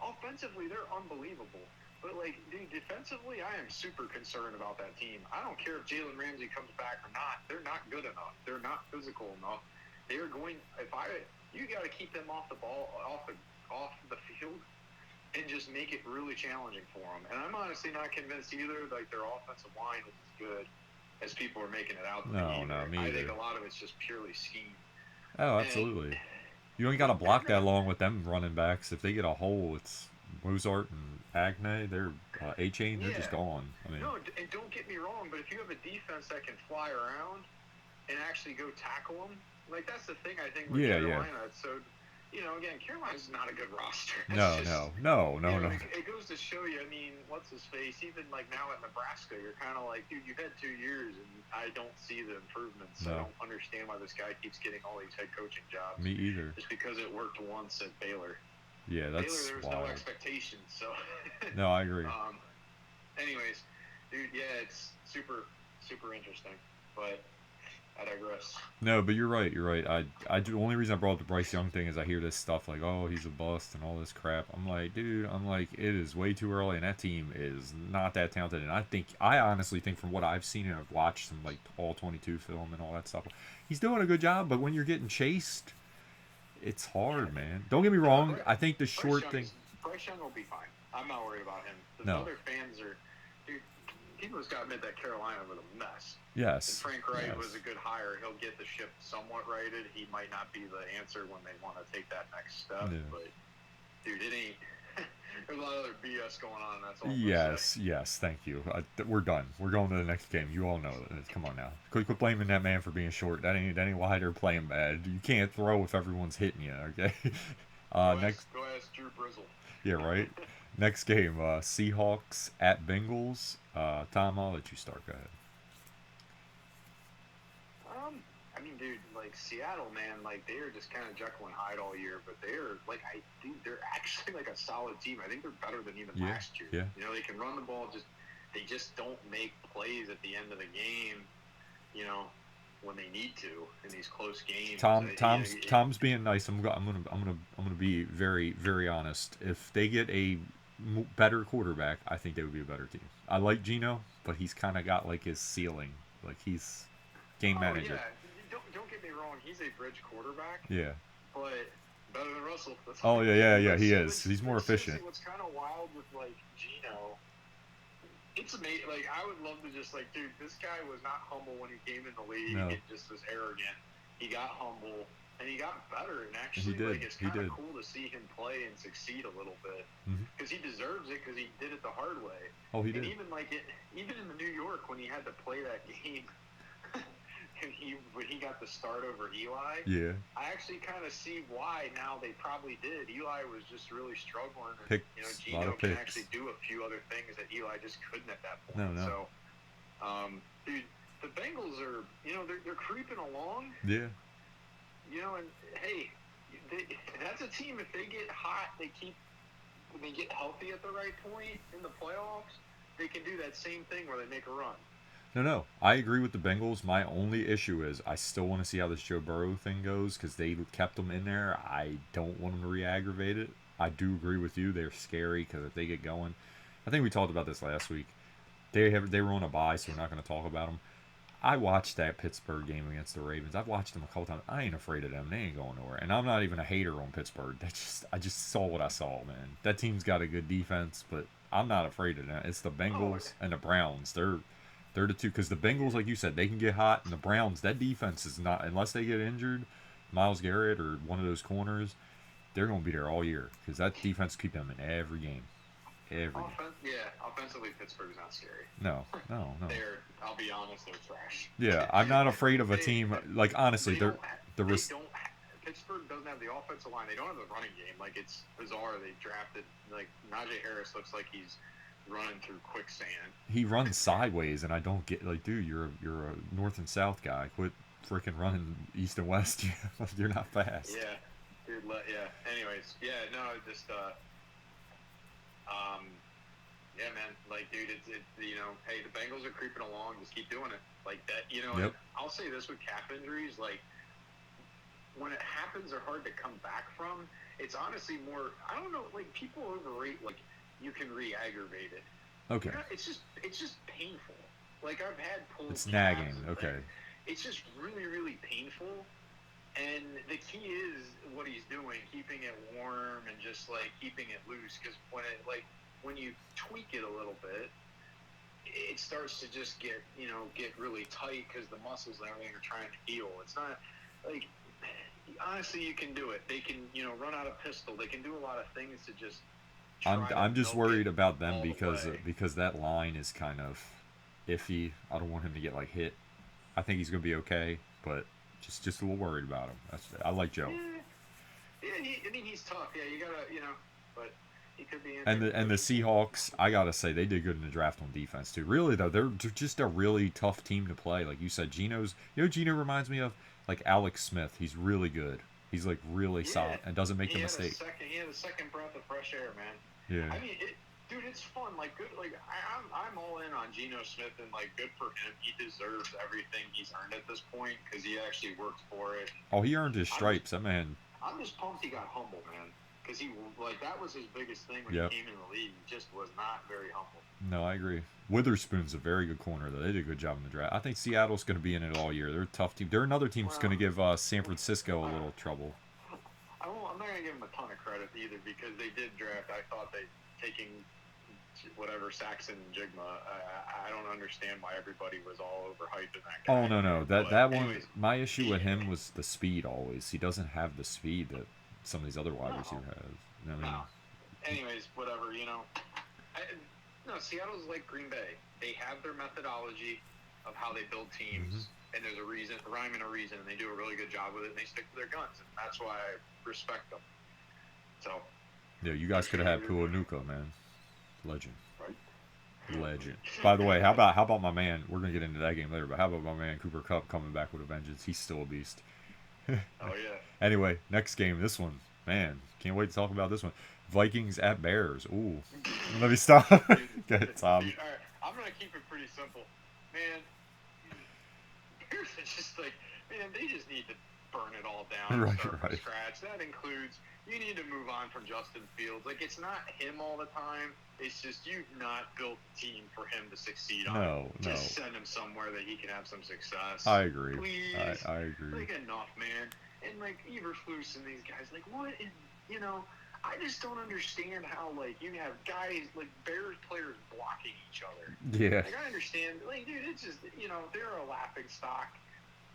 B: Offensively, they're unbelievable. But like, dude, defensively, I am super concerned about that team. I don't care if Jalen Ramsey comes back or not. They're not good enough. They're not physical enough. They are going. You got to keep them off the ball, off the field, and just make it really challenging for them. And I'm honestly not convinced either. Like their offensive line is as good as people are making it out to be.
A: No, me
B: I
A: either.
B: think a lot of it's just purely scheme.
A: Oh, absolutely. You only got to block that long with them running backs. If they get a hole, it's Mozart and Agne. They're A-Chain. They're just gone. I mean,
B: No, and don't get me wrong, but if you have a defense that can fly around and actually go tackle them, like that's the thing I think with Carolina. So, again, Carolina's not a good roster.
A: No.
B: It goes to show you. I mean, what's his face? Even like now at Nebraska, you're kind of like, dude, you've had 2 years, and I don't see the improvements.
A: No.
B: I don't understand why this guy keeps getting all these head coaching jobs.
A: Me either.
B: Just because it worked once at Baylor.
A: Yeah, that's
B: Baylor, there was
A: wild.
B: no expectations. So.
A: No, I agree.
B: Anyways, dude, yeah, it's super, super interesting. But I digress.
A: No, but you're right. You're right. I do. The only reason I brought up the Bryce Young thing is I hear this stuff like, oh, he's a bust and all this crap. I'm like, dude. I'm like, it is way too early, and that team is not that talented. And I honestly think, from what I've seen and I've watched some like all 22 film and all that stuff, he's doing a good job. But when you're getting chased, it's
B: Yeah.
A: hard, man. Don't get me
B: No,
A: wrong. I think the
B: Bryce
A: short
B: Young
A: thing.
B: is Bryce Young will be fine. I'm not worried about him. The
A: No.
B: other fans are, dude. People just got to admit that Carolina was a mess. And
A: Yes.
B: Frank Wright was a
A: Yes.
B: good hire. He'll get the ship somewhat righted. He might not be the answer when they want to take that next step,
A: Yeah.
B: but dude, it ain't. There's a lot of other BS going on. That's all I'm gonna say.
A: Yes, yes, thank you. We're done. We're going to the next game. You all know it. Come on now. Quit blaming that man for being short. That ain't why they're playing bad. You can't throw if everyone's hitting you. Okay. Next.
B: Go ask Drew Brizzle.
A: Yeah, right. Next game. Seahawks at Bengals. Tom, I'll let you start. Go ahead.
B: I mean, dude, like Seattle, man, like they are just kind of Jekyll and Hyde all year, but they're like, they're actually like a solid team. I think they're better than even
A: Yeah,
B: last year.
A: yeah.
B: You know, they can run the ball, they just don't make plays at the end of the game. You know, when they need to in these close games.
A: Tom's being nice. I'm gonna be very very honest. If they get a better quarterback, I think they would be a better team. I like Gino, but he's kind of got like his ceiling. Like he's game
B: Oh
A: manager.
B: yeah, don't get me wrong. He's a bridge quarterback,
A: Yeah.
B: but better than Russell. That's
A: Oh
B: all
A: yeah,
B: I
A: yeah,
B: can
A: yeah. He
B: say.
A: is. He's more efficient.
B: What's kind of wild with like Gino, it's amazing. Like I would love to just like, dude, this guy was not humble when he came in the league.
A: No.
B: And just was arrogant. He got humble and he got better. And
A: He
B: actually,
A: did.
B: like it's
A: He
B: kind of
A: did.
B: cool to see him play and succeed a little bit
A: Mhm.
B: because he deserves it because he did it the hard way.
A: Oh, he
B: And
A: did.
B: even like even in the New York when he had to play that game. And when he got the start over Eli,
A: Yeah.
B: I actually kind of see why now they probably did. Eli was just really struggling, and
A: Picks,
B: you know
A: a lot
B: Gino
A: of
B: can
A: picks.
B: actually do a few other things that Eli just couldn't at that
A: No,
B: point.
A: no.
B: So, dude, the Bengals are they're creeping along,
A: Yeah.
B: you know, and hey, that's a team. If they get hot, they get healthy at the right point in the playoffs. They can do that same thing where they make a run.
A: No. I agree with the Bengals. My only issue is I still want to see how this Joe Burrow thing goes because they kept him in there. I don't want them to re-aggravate it. I do agree with you. They're scary because if they get going, I think we talked about this last week. They were on a bye, so we're not going to talk about them. I watched that Pittsburgh game against the Ravens. I've watched them a couple times. I ain't afraid of them. They ain't going nowhere. And I'm not even a hater on Pittsburgh. I just saw what I saw, man. That team's got a good defense, but I'm not afraid of them. It's the Bengals and the Browns. They're the two because the Bengals, like you said, they can get hot, and the Browns, that defense is not unless they get injured, Myles Garrett or one of those corners, they're going to be there all year because that defense keep them in every game. Every game.
B: Offensively, Pittsburgh's not scary.
A: No.
B: I'll be honest, they're trash.
A: Yeah, I'm not afraid of a team like honestly.
B: Pittsburgh doesn't have the offensive line. They don't have the running game. Like it's bizarre. They drafted like Najee Harris looks like he's running through quicksand.
A: He runs sideways, and I don't get like, dude, you're a north and south guy. Quit freaking running east and west. You're not fast.
B: Yeah, dude. Yeah. Anyways, yeah. No, just yeah, man. Like, dude, it's hey, the Bengals are creeping along. Just keep doing it like that.
A: Yep.
B: I'll say this with calf injuries, like when it happens, they're hard to come back from. It's honestly more. I don't know. Like people overrate. Like you can re-aggravate it.
A: Okay.
B: It's just painful. Like I've had pulled.
A: It's nagging. Okay.
B: It's just really, really painful. And the key is what he's doing, keeping it warm and just like keeping it loose. Because when you tweak it a little bit, it starts to just get really tight because the muscles and everything are trying to heal. It's not like honestly you can do it. They can run out a pistol. They can do a lot of things to just.
A: I'm just worried about them because that line is kind of iffy. I don't want him to get like hit. I think he's gonna be okay, but just a little worried about him. I like Joe.
B: Yeah, I mean he's tough. Yeah, you gotta but he could be.
A: And the Seahawks, I gotta say they did good in the draft on defense too. Really though, they're just a really tough team to play. Like you said, Gino reminds me of like Alex Smith. He's really good. He's like really solid and doesn't make the mistake.
B: He had a second breath of fresh air, man.
A: Yeah.
B: I mean, dude, it's fun. Like, good. Like, I'm all in on Geno Smith, and like, good for him. He deserves everything he's earned at this point because he actually worked for it.
A: Oh, he earned his stripes. That man.
B: I'm just pumped he got humble, man. Because he like that was his biggest thing when
A: Yep.
B: he came in the league. He just was not very humble.
A: No, I agree. Witherspoon's a very good corner, though. They did a good job in the draft. I think Seattle's going to be in it all year. They're a tough team. They're another team that's going to give San Francisco a little trouble.
B: I'm not going to give them a ton of credit either because they did draft. I thought they taking whatever Saxon Jigma. I don't understand why everybody was all overhyped in that guy.
A: Oh no, that
B: anyways,
A: one. My issue with him was the speed. Always, he doesn't have the speed that some of these other wide receivers have. I mean,
B: no. Anyways, whatever. No, Seattle's like Green Bay. They have their methodology of how they build teams, and there's a rhyme and a reason, and they do a really good job with it, and they stick to their guns, and that's why I respect them. So.
A: Yeah, you guys could have had Puanuka, man. Legend.
B: Right.
A: Legend. By the way, how about my man? We're gonna get into that game later, but how about my man Cooper Kupp coming back with a vengeance? He's still a beast.
B: Oh yeah.
A: Anyway, next game. This one, man, can't wait to talk about this one. Vikings at Bears. Ooh, let me stop. Good, Tom.
B: Dude, all right, I'm gonna keep it pretty simple, man. Bears are just like, man, they just need to burn it all down and start from scratch. That includes you need to move on from Justin Fields. Like, it's not him all the time. It's just you've not built a team for him to succeed on.
A: No.
B: Just send him somewhere that he can have some success.
A: I agree.
B: Please.
A: I agree.
B: Like, enough, man. And like Eberflus and these guys, like, what? I just don't understand how, like, you have guys, like, Bears players blocking each other.
A: Yeah.
B: Like, I understand. Like, dude, it's just, they're a laughing stock.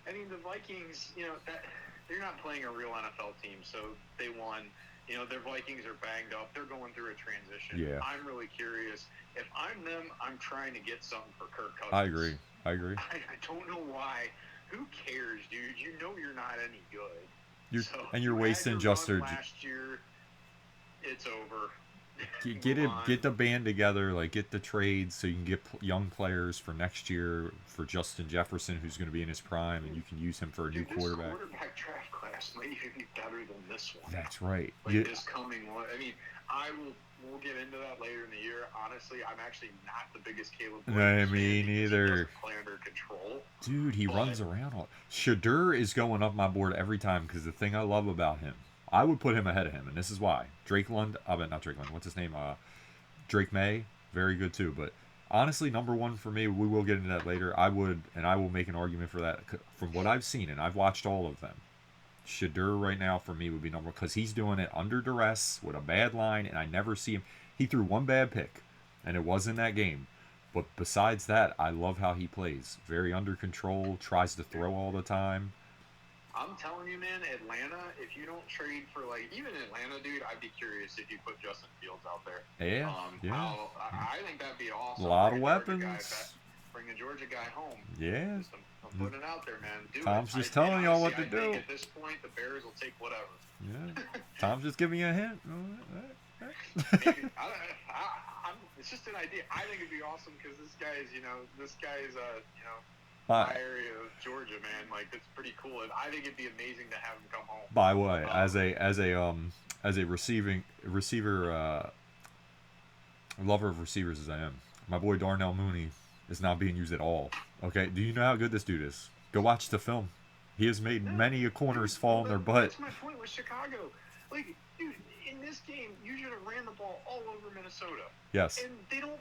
B: I mean, the Vikings, they're not playing a real NFL team, so they won. Their Vikings are banged up. They're going through a transition.
A: Yeah.
B: I'm really curious. If I'm them, I'm trying to get something for Kirk Cousins.
A: I agree.
B: I don't know why. Who cares, dude? You know you're not any good.
A: You're wasting just their
B: last year. It's over.
A: Get the band together, like get the trades so you can get young players for next year for Justin Jefferson, who's going to be in his prime, and you can use him for a new quarterback.
B: This quarterback draft class might even be better than this one.
A: That's right.
B: Like this coming one. I mean, we'll get into that later in the year. Honestly, I'm actually not the biggest Caleb Williams fan.
A: Me neither.
B: He doesn't play under control.
A: Dude, he runs around all. Shadur is going up my board every time because the thing I love about him, I would put him ahead of him, and this is why. Not Drake London. What's his name? Drake May, very good too. But honestly, number one for me, we will get into that later. I will make an argument for that from what I've seen, and I've watched all of them. Shadur right now for me would be number one because he's doing it under duress with a bad line, and I never see him. He threw one bad pick, and it was in that game. But besides that, I love how he plays. Very under control, tries to throw all the time.
B: I'm telling you, man, Atlanta, if you don't trade for, like, even Atlanta, dude, I'd be curious if you put Justin Fields out there.
A: Yeah.
B: I think that'd be awesome.
A: A lot of weapons.
B: Bring a Georgia guy home.
A: Yeah.
B: I'm putting it out there, man.
A: Tom's just telling y'all what to do.
B: At this point, the Bears will take whatever.
A: Yeah. Tom's just giving you a hint.
B: Maybe. It's just an idea. I think it'd be awesome because this guy's my area of Georgia, man. Like, it's pretty cool. And I think it'd be amazing to have him come home.
A: By the way, as a receiver lover of receivers as I am, my boy Darnell Mooney is not being used at all. Okay, do you know how good this dude is? Go watch the film. He has made many corners fall on their butt.
B: That's my point with Chicago. Like, dude, in this game, you should have ran the ball all over Minnesota.
A: Yes.
B: And they don't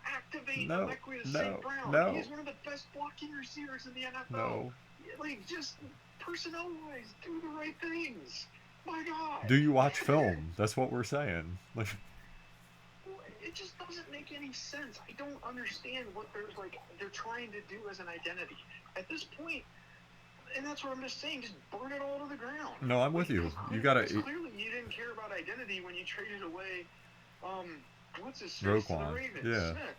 B: activate
A: No.
B: St. Brown.
A: No.
B: He's one of the best blocking receivers in the NFL.
A: No.
B: Like, just personnel-wise, do the right things. My God.
A: Do you watch film? That's what we're saying. Like,
B: it just doesn't make any sense. I don't understand what they're trying to do as an identity. At this point, and that's what I'm just saying, just burn it all to the ground.
A: No, I'm with you. You gotta.
B: Clearly, you didn't care about identity when you traded away, what's his name?
A: Roquan.
B: To the Ravens.
A: Yeah.
B: Smith.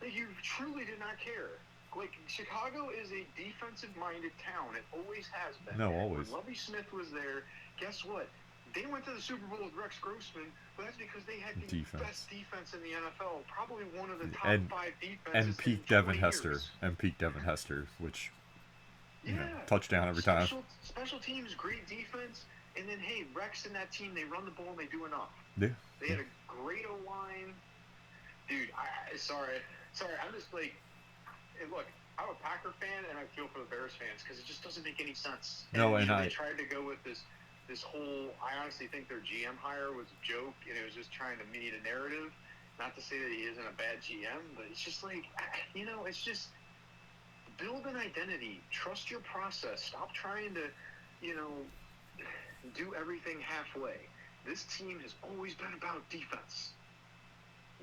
B: Like, you truly did not care. Like, Chicago is a defensive-minded town. It always has been.
A: No, always.
B: When Lovie Smith was there, guess what? They went to the Super Bowl with Rex Grossman, but that's because they had the best defense in the NFL. Probably one of the top 5 defenses
A: and peak Devin Hester.
B: Years.
A: And peak Devin Hester, which,
B: yeah,
A: touchdown every time.
B: Special teams, great defense. And then, hey, Rex and that team, they run the ball and they do enough.
A: Yeah.
B: They had a great O-line. dude, sorry, I'm just like, and look, I'm a Packer fan, and I feel for the Bears fans because it just doesn't make any sense.
A: No,
B: And
A: and
B: they tried to go with this whole. I honestly think their GM hire was a joke, and it was just trying to meet a narrative. Not to say that he isn't a bad GM, but it's just like, it's just build an identity, trust your process, stop trying to, do everything halfway. This team has always been about defense.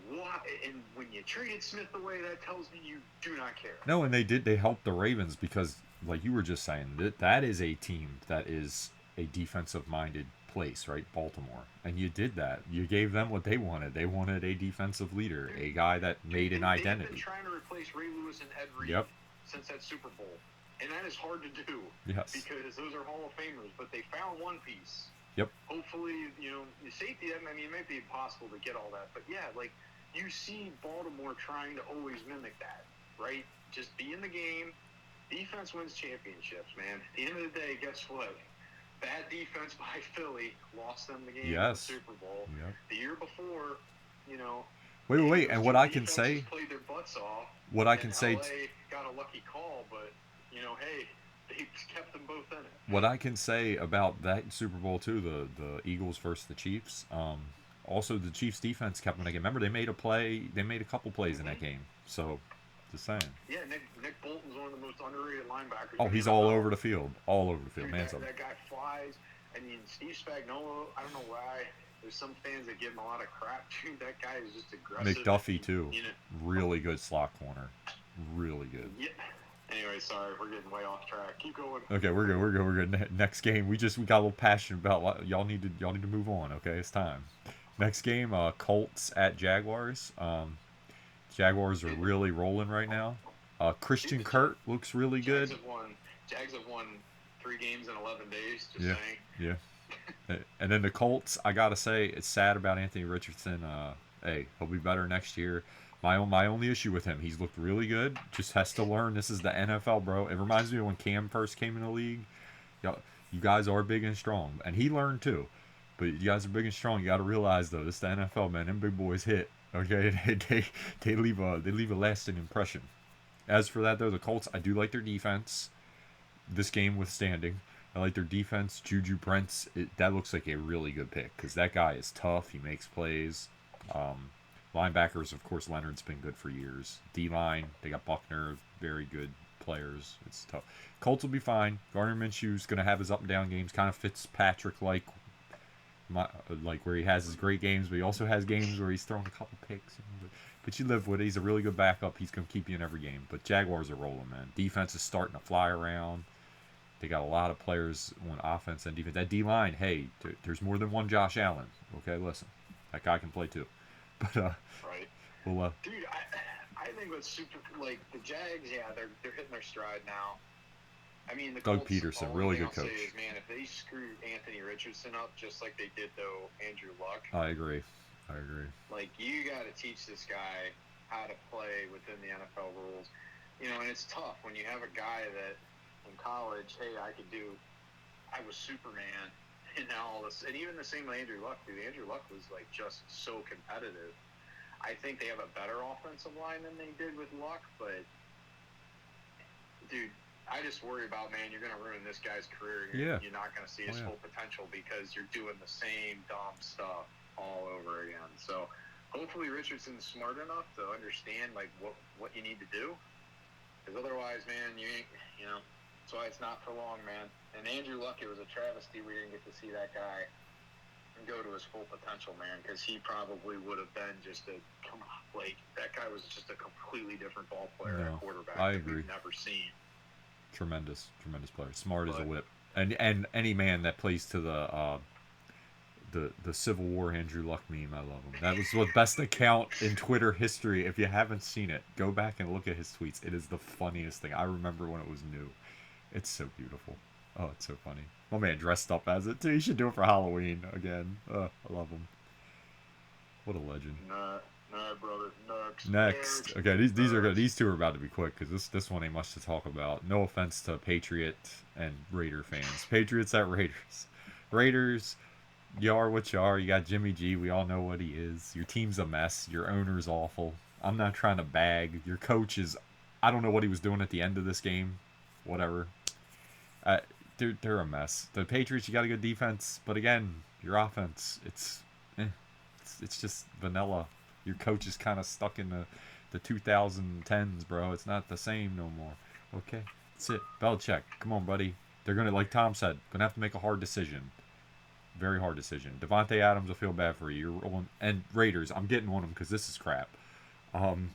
B: Why? And when you traded Smith away, that tells me you do not care.
A: No, and they helped the Ravens because, like you were just saying, that is a team that is a defensive minded place, right? Baltimore. And you did that. You gave them what they wanted. They wanted a defensive leader, a guy that made an identity.
B: They've been trying to replace Ray Lewis and Ed Reed since that Super Bowl. And that is hard to do.
A: Yes.
B: Because those are Hall of Famers, but they found one piece.
A: Yep.
B: Hopefully, the safety, I mean, it might be impossible to get all that. But yeah, like, you see Baltimore trying to always mimic that, right? Just be in the game. Defense wins championships, man. At the end of the day, guess what? Bad defense by Philly lost them the game in the Super Bowl.
A: Yep.
B: The year before,
A: Wait, and what I can say,
B: played their butts off.
A: What I can say,
B: LA got a lucky call, but hey, they kept them both in it.
A: What I can say about that Super Bowl too, the Eagles versus the Chiefs. Also, the Chiefs defense kept winning. Remember, they made a couple plays in that game. So, just saying.
B: Yeah, Nick Bolton's one of the most underrated linebackers.
A: Oh, he's all over the field. All over the field.
B: Dude, that guy flies. I mean, Steve Spagnuolo, I don't know why. There's some fans that give him a lot of crap. Dude, that guy is just aggressive.
A: McDuffie, too. Really good slot corner. Really good.
B: Yeah. Anyway, sorry, we're getting way off track. Keep going.
A: Okay, we're good. Next game, we got a little passionate about. Y'all need to move on. Okay, it's time. Next game, Colts at Jaguars. Jaguars are really rolling right now. Christian Kirk looks really good.
B: Jags have won 3 games in 11 days. Just saying.
A: Yeah. And then the Colts, I gotta say, it's sad about Anthony Richardson. Hey, he'll be better next year. My only issue with him, he's looked really good. Just has to learn. This is the NFL, bro. It reminds me of when Cam first came in the league. You guys are big and strong, and he learned too. But you guys are big and strong. You got to realize though, this is the NFL, man. Them big boys hit. Okay, they leave a lasting impression. As for that though, the Colts, I do like their defense. This game withstanding, I like their defense. Juju Brents, that looks like a really good pick because that guy is tough. He makes plays. Linebackers, of course, Leonard's been good for years. D-line, they got Buckner, very good players. It's tough. Colts will be fine. Gardner Minshew's going to have his up and down games, kind of Fitzpatrick-like, where he has his great games, but he also has games where he's throwing a couple picks. But you live with it. He's a really good backup. He's going to keep you in every game. But Jaguars are rolling, man. Defense is starting to fly around. They got a lot of players on offense and defense. That D-line, hey, there's more than one Josh Allen. Okay, listen. That guy can play too. But
B: right.
A: Well,
B: dude, I think what's super the Jags, yeah, they're hitting their stride now. I mean, the
A: Doug
B: Colts,
A: Peterson, really good coach.
B: Say is, man, if they screw Anthony Richardson up just like they did though Andrew Luck,
A: I agree.
B: Like, you got to teach this guy how to play within the NFL rules, and it's tough when you have a guy that in college, hey, I was Superman. And now all this, and even the same with Andrew Luck, dude. Andrew Luck was like just so competitive. I think they have a better offensive line than they did with Luck, but dude, I just worry about, man, you're gonna ruin this guy's career. You're not gonna see his full potential because you're doing the same dumb stuff all over again. So hopefully Richardson's smart enough to understand like what you need to do, because otherwise, man, you ain't, that's why it's not for long, man. And Andrew Luck, it was a travesty we didn't get to see that guy go to his full potential, man, because he probably would have been that guy was just a completely different ball player at quarterback
A: I agree.
B: We've never seen.
A: Tremendous player, smart as a whip, and any man that plays to the Civil War Andrew Luck meme, I love him. That was the best account in Twitter history. If you haven't seen it, go back and look at his tweets. It is the funniest thing. I remember when it was new. It's so beautiful. Oh, it's so funny. My man dressed up as it too. He should do it for Halloween again. I love him. What a legend.
B: Nah, brother.
A: Next. Okay, these are good. These two are about to be quick because this one ain't much to talk about. No offense to Patriot and Raider fans. Patriots at Raiders. Raiders, You are what you are. You got Jimmy G. We all know what he is. Your team's a mess. Your owner's awful. I'm not trying to bag. Your coach is. I don't know what he was doing at the end of this game. Whatever. Uh, they're a mess. The Patriots, you got a good defense, but again, your offense, eh, it's just vanilla. Your coach is kind of stuck in the 2010s, bro. It's not the same no more. Okay, that's it. Belichick, come on, buddy. They're gonna, like Tom said, gonna have to make a hard decision. Very hard decision. Devontae Adams will feel bad for you. You're rolling, and Raiders. I'm getting on them because this is crap. Um,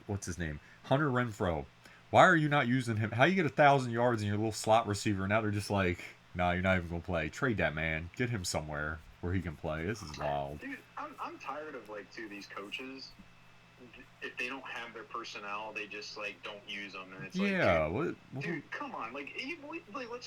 A: what's his name? Hunter Renfro. Why are you not using him? How you get 1,000 yards in your little slot receiver? Now they're just like, nah, you're not even gonna play. Trade that man. Get him somewhere where he can play. This is wild.
B: Dude, I'm tired of like these coaches. If they don't have their personnel, they just like don't use them, and it's
A: Yeah.
B: like, dude, come on, like we'll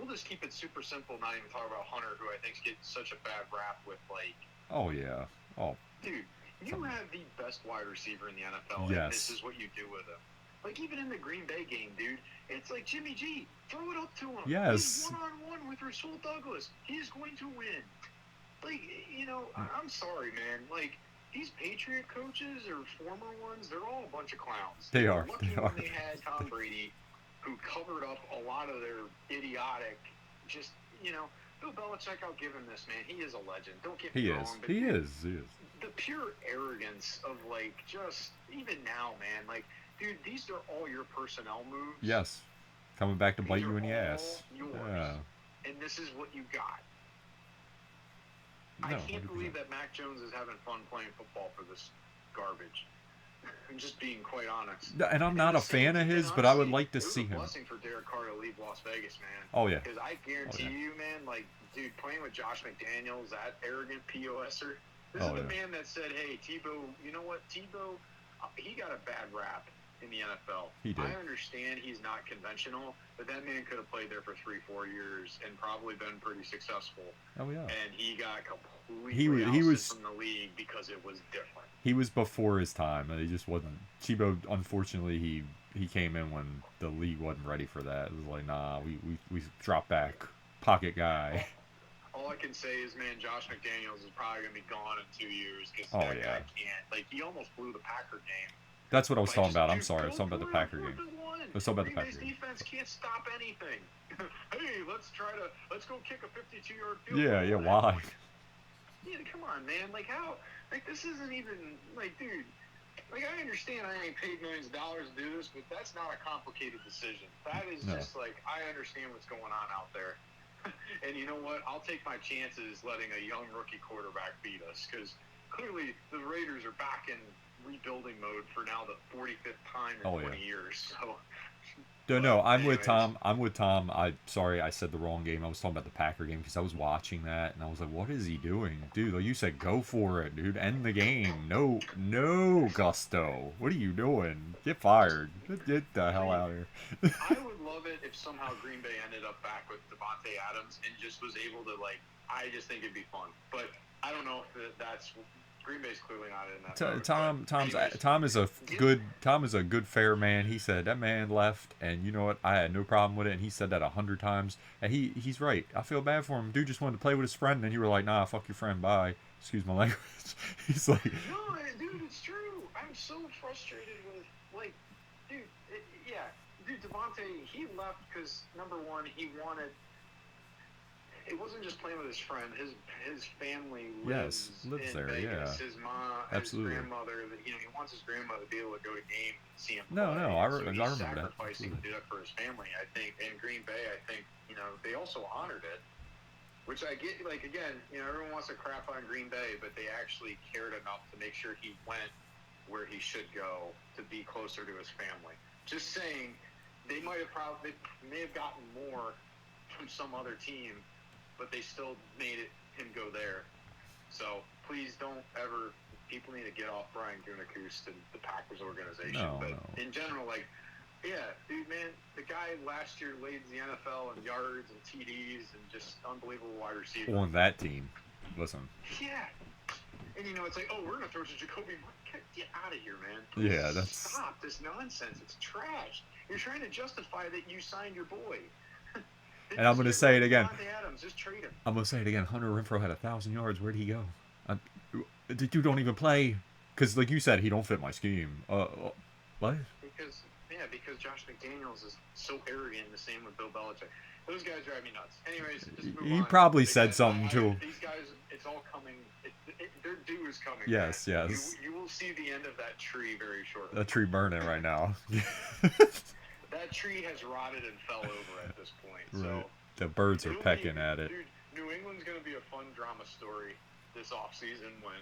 B: just keep it super simple. Not even talk about Hunter, who I think's getting such a bad rap with like.
A: Oh yeah. Oh.
B: Dude, you have the best wide receiver in the NFL,
A: Yes.
B: and this is what you do with him. Like even in the Green Bay game, dude, it's like Jimmy G, throw it up to him.
A: Yes.
B: He's one-on-one with Rasul Douglas. He's going to win. Like, I'm sorry, man. Like, these Patriot coaches or former ones, they're all a bunch of clowns.
A: They are.
B: Lucky
A: They are.
B: when they had Tom Brady, who covered up a lot of their idiotic, just, Bill Belichick, I'll give him this, man. He is a legend. Don't get me wrong. But
A: He is.
B: The pure arrogance of, like, just, even now, man, like, dude, these are all your personnel moves.
A: Yes. Coming back to bite
B: These
A: you
B: are
A: in the
B: all
A: ass.
B: yours.
A: Yeah.
B: And this is what you got.
A: No,
B: I can't
A: 100%.
B: believe that Mac Jones is having fun playing football for this garbage. I'm just being quite honest.
A: And I'm not a fan of his, but I would like to see him.
B: It was a blessing for Derek Carr to leave Las Vegas, man.
A: Oh yeah.
B: Because I guarantee you, man, like, dude, playing with Josh McDaniels, that arrogant POSer. This is the man that said, "Hey, Tebow, you know what, Tebow, he got a bad rap in the NFL.
A: He did.
B: I understand he's not conventional, but that man could have played there for 3-4 years and probably been pretty successful.
A: Oh yeah.
B: And he got completely
A: he was
B: from the league because it was different.
A: He was before his time, and he just wasn't. Tebow, unfortunately, he came in when the league wasn't ready for that. It was like, nah, we dropped back, pocket guy.
B: All I can say is, man, Josh McDaniels is probably gonna be gone in 2 years because
A: Oh,
B: that
A: yeah.
B: guy can't. Like, he almost blew the Packer game.
A: That's what I was
B: Like,
A: talking
B: just,
A: about. I'm
B: dude,
A: sorry, I
B: go
A: was talking about the
B: for it,
A: Packer
B: 4th
A: game.
B: and 1.
A: I was talking about the
B: Green
A: Packer
B: Bay's
A: game.
B: defense can't stop anything. Hey, let's go kick a 52-yard field
A: Yeah,
B: goal.
A: yeah. Why?
B: Yeah, come on, man. Like, how? Like, this isn't even, like, dude. Like, I understand I ain't paid millions of dollars to do this, but that's not a complicated decision. That is
A: No.
B: just like, I understand what's going on out there. And you know what? I'll take my chances letting a young rookie quarterback beat us, because clearly the Raiders are back in rebuilding mode for now the 45th time in
A: Oh, yeah.
B: 20 years. So.
A: No, I'm with
B: anyways.
A: Tom. I'm with Tom. Sorry, I said the wrong game. I was talking about the Packer game because I was watching that and I was like, "What is he doing, dude?" Like you said, go for it, dude. End the game. No gusto. What are you doing? Get fired. Get the hell out of here.
B: I would love it if somehow Green Bay ended up back with Devontae Adams and just was able to, like, I just think it'd be fun. But I don't know if that's Green Bay's clearly not in that. mode.
A: Tom is a good fair man. He said that man left, and you know what? I had no problem with it, and he said that 100 times, and he's right. I feel bad for him. Dude just wanted to play with his friend, and you were like, nah, fuck your friend, bye. Excuse my language. He's like,
B: no, dude, it's true. I'm so frustrated with, like, dude, Devontae, he left because number one, he wanted. It wasn't just playing with his friend. His family lives in
A: there.
B: Vegas.
A: Yeah,
B: His mom,
A: absolutely.
B: his grandmother. He wants his grandmother to be able to go to games and see him.
A: No,
B: play.
A: I
B: So
A: remember
B: he's
A: that.
B: sacrificing to do that for his family. I think in Green Bay, they also honored it, which I get. Like, again, everyone wants to crap on Green Bay, but they actually cared enough to make sure he went where he should go to be closer to his family. Just saying, they may have gotten more from some other team, but they still made him go there. So please don't ever. People need to get off Brian Gutekunst and the Packers organization.
A: No.
B: In general, like, yeah, dude, man, the guy last year leads the NFL in yards and TDs and just unbelievable wide receiver.
A: On that team, listen.
B: Yeah. And it's like, oh, we're gonna throw to Jacoby. Get out of here, man. Please stop this nonsense. It's trash. You're trying to justify that you signed your boy.
A: And I'm gonna say it again.
B: Davante Adams, just trade him.
A: I'm gonna say it again. Hunter Renfrow had 1,000 yards. Where'd he go? The dude don't even play. Cause like you said, he don't fit my scheme. What?
B: Because Josh McDaniels is so arrogant. The same with Bill Belichick. Those guys drive me nuts. Anyways, just move
A: He
B: on.
A: probably said something too.
B: These guys, it's all coming. Their due is coming.
A: Yes,
B: man.
A: yes.
B: You will see the end of that tree very shortly.
A: A tree burning right now.
B: That tree has rotted and fell over at this point.
A: Right.
B: So
A: The birds are pecking at it.
B: Dude, New England's going to be a fun drama story this offseason when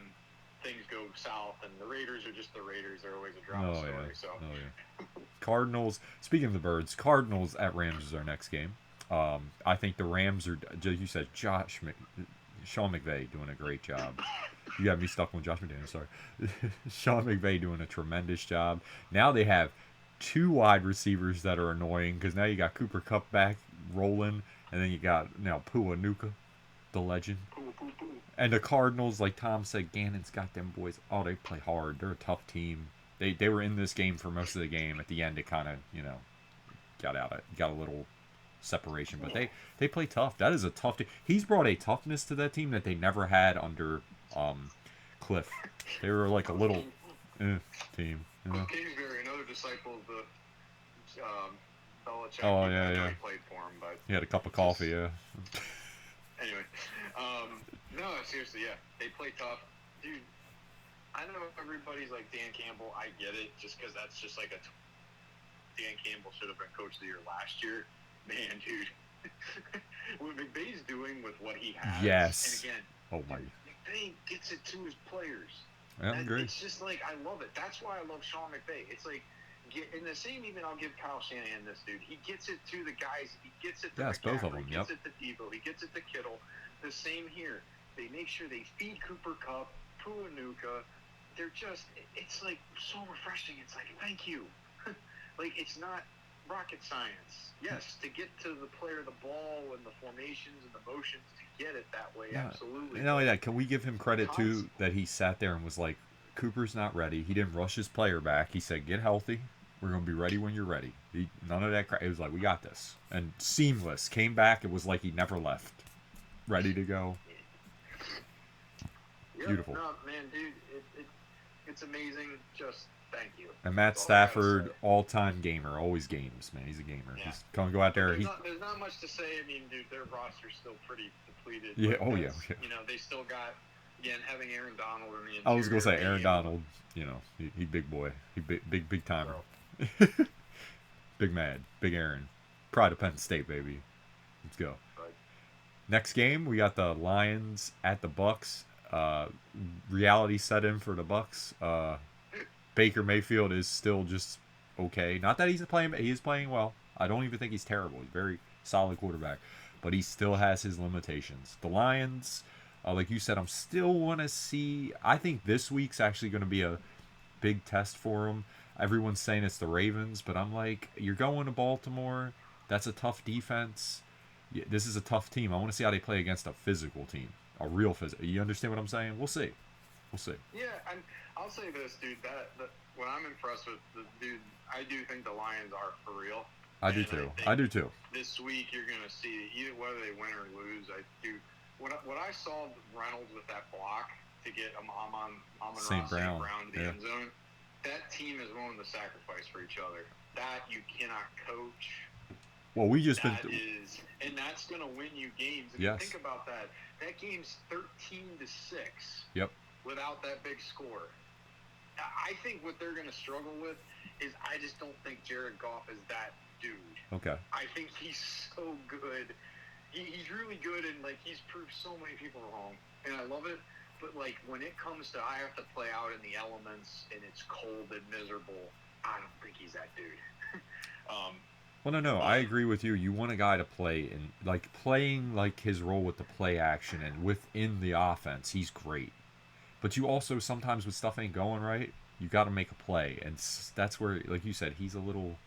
B: things go south, and the Raiders are just the Raiders. They're always a drama story.
A: Yeah.
B: So.
A: Oh yeah. Cardinals. Speaking of the birds, Cardinals at Rams is our next game. I think the Rams are. You said Sean McVay doing a great job. You got me stuck with Josh McDaniels. Sorry, Sean McVay doing a tremendous job. Now they have 2 wide receivers that are annoying because now you got Cooper Kupp back rolling, and then you got now Puanuka, the legend. And the Cardinals, like Tom said, Gannon's got them boys. Oh, they play hard. They're a tough team. They were in this game for most of the game. At the end, it kind of got a little separation, but they play tough. That is a tough team. He's brought a toughness to that team that they never had under Cliff. They were like a little team.
B: Kingsbury, another disciple of the Belichick.
A: Oh yeah.
B: He played for him, but
A: he had a cup of coffee. Yeah.
B: Anyway, no, seriously, yeah, they play tough, dude. I know everybody's like Dan Campbell. I get it, just because that's just like Dan Campbell should have been coach of the year last year. Man, dude, what McVay's doing with what he has.
A: Yes.
B: And again, McVay gets it to his players.
A: Yeah, I agree.
B: It's just like I love it. That's why I love Sean McVay. It's like. In the same even I'll give Kyle Shanahan this, dude. He gets it to the guys. He gets it to
A: McCaffrey, both of them.
B: He gets it to Debo. He gets it to Kittle. The same here. They make sure they feed Cooper Kupp, Puanuka. They're just, it's like so refreshing. It's like, thank you. Like, it's not rocket science. Yes, to get to the player, the ball, and the formations and the motions to get it that way, absolutely.
A: And not only that, can we give him credit, too, that he sat there and was like, Cooper's not ready. He didn't rush his player back. He said, get healthy. We're going to be ready when you're ready. None of that crap. It was like, we got this. And seamless. Came back. It was like he never left. Ready to go.
B: Yeah,
A: beautiful.
B: No, man, dude, it's amazing. Just thank you.
A: And Matt Stafford, all-time gamer, always games, man. He's a gamer.
B: Yeah.
A: He's going to go out there.
B: There's not much to say. I mean, dude, their roster's still pretty depleted.
A: Yeah. Oh yeah.
B: You know, they still got. Again, having Aaron Donald in the interior.
A: I was gonna say Aaron Donald. You know, he big boy. He big timer. Big Mad, Big Aaron. Pride of Penn State, baby. Let's go.
B: Right.
A: Next game, we got the Lions at the Bucks. Reality set in for the Bucks. Baker Mayfield is still just okay. Not that he is playing well. I don't even think he's terrible. He's a very solid quarterback, but he still has his limitations. The Lions, like you said, I'm still want to see. I think this week's actually going to be a big test for him. Everyone's saying it's the Ravens, but I'm like, you're going to Baltimore. That's a tough defense. This is a tough team. I want to see how they play against a physical team, a real physical. You understand what I'm saying? We'll see.
B: Yeah, I'll say this, dude. That what I'm impressed with, dude, I do think the Lions are for real.
A: I do too.
B: This week you're gonna see either whether they win or lose. I do. What I saw Reynolds with that block to get Amon-Ra St. Brown to the end zone. That team is willing to sacrifice for each other. That you cannot coach.
A: Well, and
B: that's going to win you games.
A: Yes.
B: You think about that. That game's 13-6.
A: Yep.
B: Without that big score. I think what they're going to struggle with is I just don't think Jared Goff is that dude.
A: Okay.
B: I think he's so good. He's really good, and like he's proved so many people wrong, and I love it. But like when it comes to I have to play out in the elements and it's cold and miserable, I don't think he's that dude.
A: Well, no, I agree with you. You want a guy to play and like playing like his role with the play action and within the offense. He's great, but you also sometimes when stuff ain't going right, you got to make a play, and that's where, like you said, he's a little.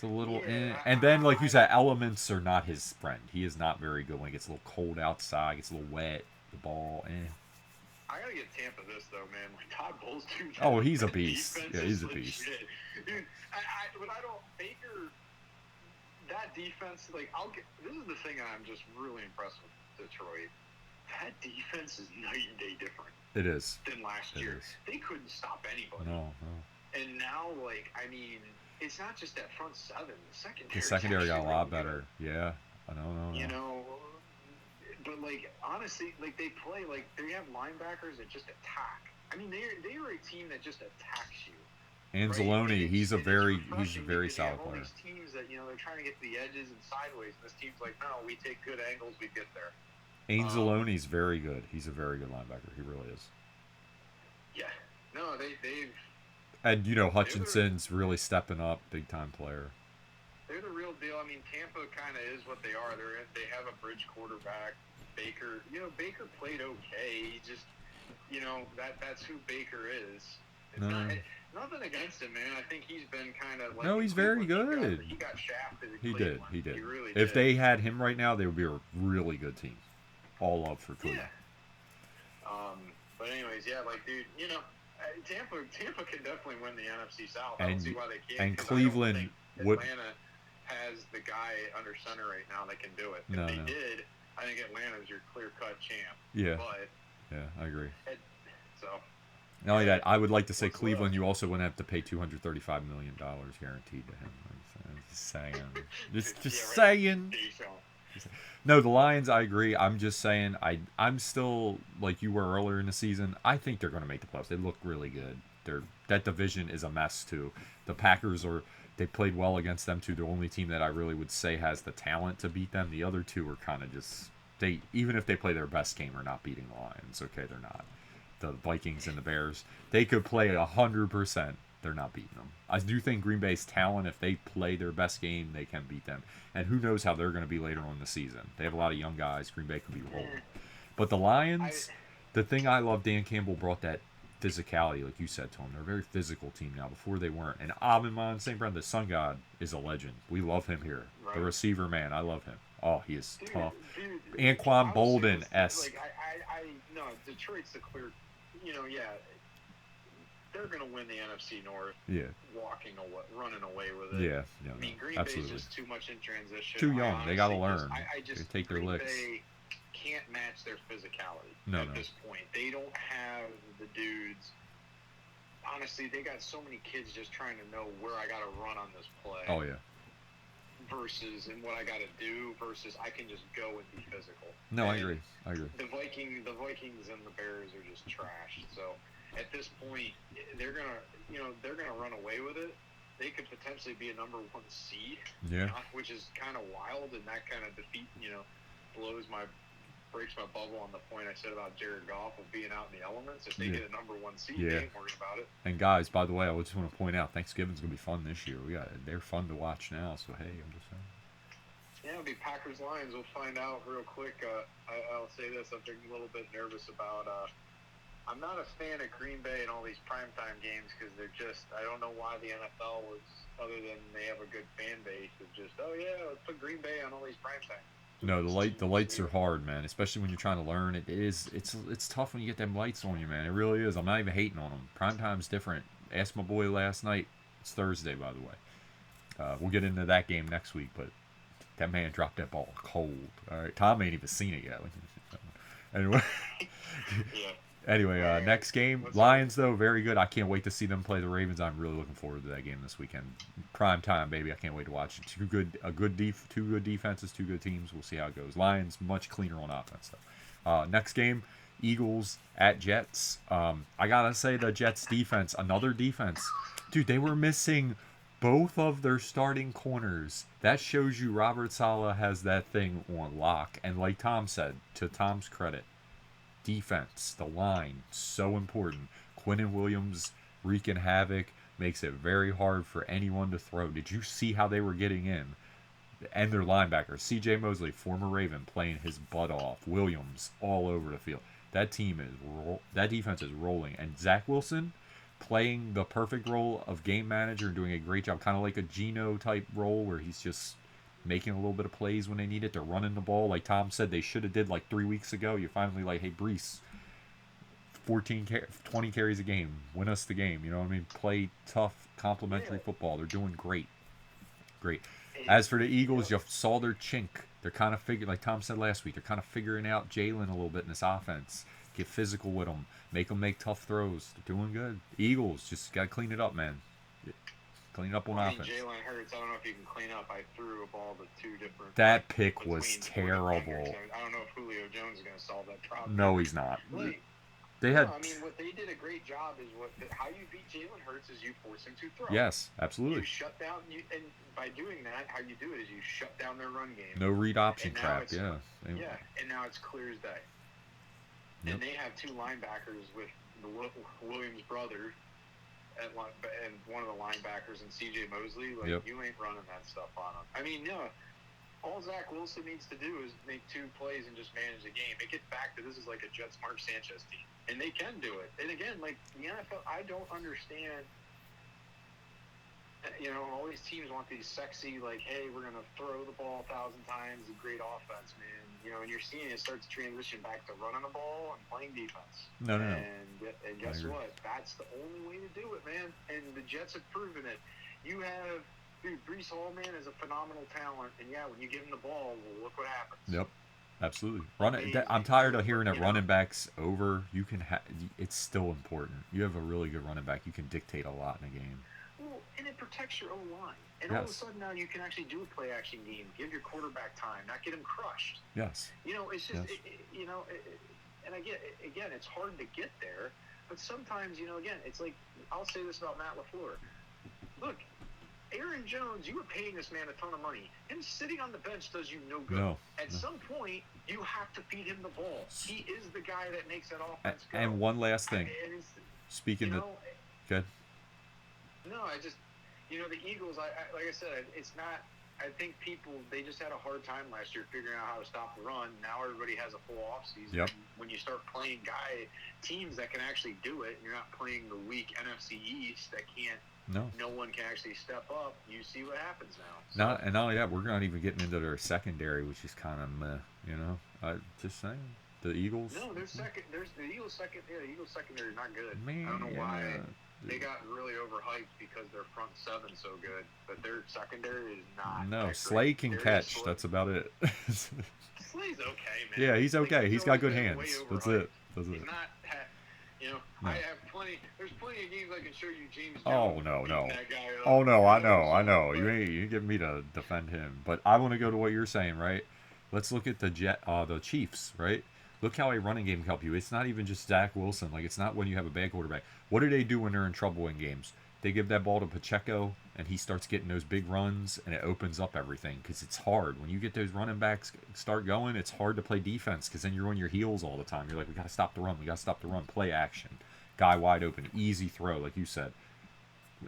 A: And then, like you said, elements are not his friend. He is not very good when it gets a little cold outside, gets a little wet, the ball.
B: I gotta get Tampa this though, man. Like Todd Bowles, dude.
A: Oh, he's a beast. Yeah, he's a beast.
B: Dude, but I don't. Baker that defense, like this is the thing I'm just really impressed with Detroit. That defense is night and day different.
A: It is.
B: Than last year. They couldn't stop anybody.
A: No.
B: And now, like, I mean, it's not just that front seven.
A: The secondary got a lot better. Yeah. I know.
B: You know, but like honestly, like they play like they have linebackers that just attack. I mean, they are a team that just attacks you.
A: Anzalone,
B: right?
A: he's a very solid
B: all
A: player.
B: These teams that they're trying to get to the edges and sideways, and this team's like, no, we take good angles, we get there.
A: Anzalone's very good. He's a very good linebacker. He really is.
B: Yeah. No, they've.
A: And Hutchinson's really stepping up, big time player.
B: They're the real deal. I mean, Tampa kind of is what they are. They have a bridge quarterback, Baker. Baker played okay. He just, that's who Baker is. Nothing against him, man. I think he's been kind of like.
A: No, he's very good.
B: He got shafted.
A: He did.
B: He really did.
A: If they had him right now, they would be a really good team. All up for Cleveland.
B: Yeah. But anyways, yeah, like, dude, Tampa can definitely win the NFC South. I don't see why they can't.
A: And Cleveland
B: Atlanta has the guy under center right now that can do it. If they did, I think Atlanta's your clear-cut champ.
A: Yeah.
B: But
A: I agree.
B: So.
A: Not only that, I would like to say Cleveland, you also wouldn't have to pay $235 million guaranteed to him. Just saying. Just saying. No, the Lions, I agree. I'm just saying, I'm still, like you were earlier in the season, I think they're going to make the playoffs. They look really good. That division is a mess, too. The Packers they played well against them, too. The only team that I really would say has the talent to beat them. The other two are kind of just, even if they play their best game, are not beating the Lions. Okay, they're not. The Vikings and the Bears, they could play 100%. They're not beating them. I do think Green Bay's talent, if they play their best game, they can beat them. And who knows how they're going to be later on in the season. They have a lot of young guys. Green Bay could be rolling. But the Lions, the thing I love, Dan Campbell brought that physicality, like you said to them. They're a very physical team now. Before they weren't. And Amon St. Brown, the Sun God, is a legend. We love him here. Right. The receiver, man, I love him. Oh, he is tough. Anquan Bolden-esque.
B: No, Detroit's the clear, they're going to win the NFC North.
A: Yeah.
B: Running away with it.
A: Yeah.
B: I mean, Green Bay's just too much in transition.
A: Too young. They got to learn.
B: They
A: take their licks.
B: They can't match their physicality
A: at
B: this point. They don't have the dudes. Honestly, they got so many kids just trying to know where I got to run on this play.
A: Oh, yeah.
B: Versus and what I got to do versus I can just go and be physical.
A: No, I agree.
B: The Vikings and the Bears are just trash. So at this point, they're gonna run away with it. They could potentially be a number 1 seed.
A: Yeah.
B: Which is kind of wild, and that kind of defeat, breaks my bubble on the point I said about Jared Goff of being out in the elements. If they get a number 1 seed, they ain't worried about it.
A: And guys, by the way, I just want to point out Thanksgiving's gonna be fun this year. They're fun to watch now. So hey, I'm just saying.
B: Yeah, it'll be Packers Lions. We'll find out real quick. I'll say this: I'm a little bit nervous about. I'm not a fan of Green Bay and all these primetime games because they're just. I don't know why the NFL was, other than they have a good fan base, of just let's put Green Bay on all these primetime.
A: No, the lights are hard, man. Especially when you're trying to learn. It's tough when you get them lights on you, man. It really is. I'm not even hating on them. Primetime's different. Asked my boy last night. It's Thursday, by the way. We'll get into that game next week, but that man dropped that ball cold. All right, Tom ain't even seen it yet. Anyway.
B: Yeah.
A: Anyway, next game, Lions though, very good. I can't wait to see them play the Ravens. I'm really looking forward to that game this weekend. Prime time, baby. I can't wait to watch it. Two good defenses, two good teams. We'll see how it goes. Lions much cleaner on offense though. Next game, Eagles at Jets. I gotta say the Jets defense, another defense, dude. They were missing both of their starting corners. That shows you Robert Saleh has that thing on lock. And like Tom said, to Tom's credit, defense, the line, so important. Quinnen Williams wreaking havoc, makes it very hard for anyone to throw. Did you see how they were getting in? And their linebacker, C.J. Mosley, former Raven, playing his butt off. Williams all over the field. That defense is rolling. And Zach Wilson playing the perfect role of game manager and doing a great job, kind of like a Geno type role where he's just making a little bit of plays when they need it. They're running the ball. Like Tom said, they should have did like 3 weeks ago. You're finally like, hey, Brees, 20 carries a game. Win us the game. You know what I mean? Play tough, complimentary football. They're doing great. Great. As for the Eagles, you saw their chink. They're kind of figuring, like Tom said last week, they're kind of figuring out Jalen a little bit in this offense. Get physical with them, make tough throws. They're doing good. Eagles just got to clean it up, man. Clean it up on offense.
B: Jalen Hurts, I don't know if you can clean up. I threw a ball to two different.
A: That pick was terrible.
B: I don't know if Julio Jones is going to solve that problem.
A: No, he's not.
B: Like,
A: they had.
B: I mean, what they did a great job is how you beat Jalen Hurts is you force him to throw.
A: Yes, absolutely.
B: You shut down, and by doing that, how you do it is you shut down their run game.
A: No read option crap. Yeah.
B: Yeah, and now it's clear as day. Yep. And they have two linebackers with the Williams brothers. And one of the linebackers and C.J. Mosley, like, you ain't running that stuff on them. I mean, no. All Zach Wilson needs to do is make 2 plays and just manage the game. It gets back to this is like a Jets Mark Sanchez team, and they can do it. And again, like the NFL, I don't understand. You know, all these teams want these sexy, like, hey, we're gonna throw the ball 1,000 times, a great offense, man. You know, and you're seeing it start to transition back to running the ball and playing defense.
A: No.
B: And guess what? That's the only way to do it, man. And the Jets have proven it. You have, dude, Breece Hall, man, is a phenomenal talent. And yeah, when you give him the ball, well, look what happens.
A: Yep, absolutely. I'm tired of hearing that running backs over. You can it's still important. You have a really good running back. You can dictate a lot in a game.
B: Well, and it protects your O-line. And all of a sudden now you can actually do a play-action game, give your quarterback time, not get him crushed.
A: Yes.
B: You know, it's just, and again, it's hard to get there. But sometimes, you know, again, it's like, I'll say this about Matt LaFleur. Look, Aaron Jones, you were paying this man a ton of money. Him sitting on the bench does you no good.
A: No.
B: At some point, you have to feed him the ball. He is the guy that makes that offense go.
A: And one last thing. Speaking of... Good.
B: No, the Eagles, like I said, it's not, I think people, they just had a hard time last year figuring out how to stop the run. Now everybody has a full offseason.
A: Yep.
B: When you start playing teams that can actually do it, and you're not playing the weak NFC East that can't, no one can actually step up, you see what happens now. So.
A: Not only that, we're not even getting into their secondary, which is kind of meh, you know? Just saying. The Eagles?
B: No, the Eagles secondary is not good.
A: Man,
B: I don't know why. They got really overhyped because their front seven's so good, but their secondary is not.
A: No, Slay can catch. That's about it.
B: Slay's okay, man.
A: Yeah, he's okay. He's got good hands. That's it.
B: He's not. You know, no. I have plenty. There's plenty of games I can show you. James.
A: Oh no. Oh no, I know. You ain't getting me to defend him, but I want to go to what you're saying, right? Let's look at the Chiefs, right? Look how a running game can help you. It's not even just Zach Wilson. Like, it's not when you have a bad quarterback. What do they do when they're in trouble in games? They give that ball to Pacheco, and he starts getting those big runs, and it opens up everything because it's hard. When you get those running backs start going, it's hard to play defense because then you're on your heels all the time. You're like, we got to stop the run. Play action. Guy wide open. Easy throw, like you said.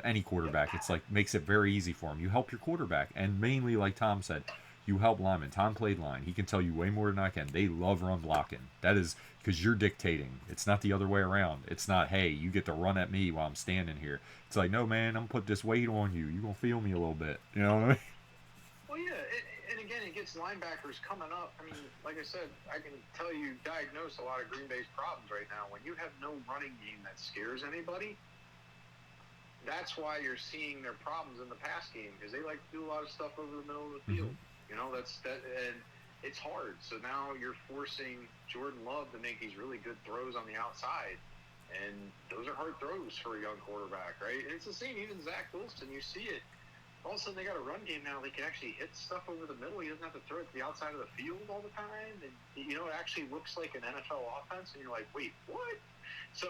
A: Any quarterback, it's like makes it very easy for him. You help your quarterback, and mainly, like Tom said, you help linemen. Tom played line. He can tell you way more than I can. They love run blocking. That is because you're dictating. It's not the other way around. It's not, hey, you get to run at me while I'm standing here. It's like, no, man, I'm going to put this weight on you. You're going to feel me a little bit. You know what I mean?
B: Well, yeah. And again, it gets linebackers coming up. I mean, like I said, I can tell you, diagnose a lot of Green Bay's problems right now. When you have no running game that scares anybody, that's why you're seeing their problems in the pass game because they like to do a lot of stuff over the middle of the field. Mm-hmm. You know, and it's hard. So now you're forcing Jordan Love to make these really good throws on the outside, and those are hard throws for a young quarterback, right? And it's the same even Zach Wilson. You see it. All of a sudden, they got a run game now. They can actually hit stuff over the middle. He doesn't have to throw it to the outside of the field all the time. And, you know, it actually looks like an NFL offense, and you're like, wait, what? So,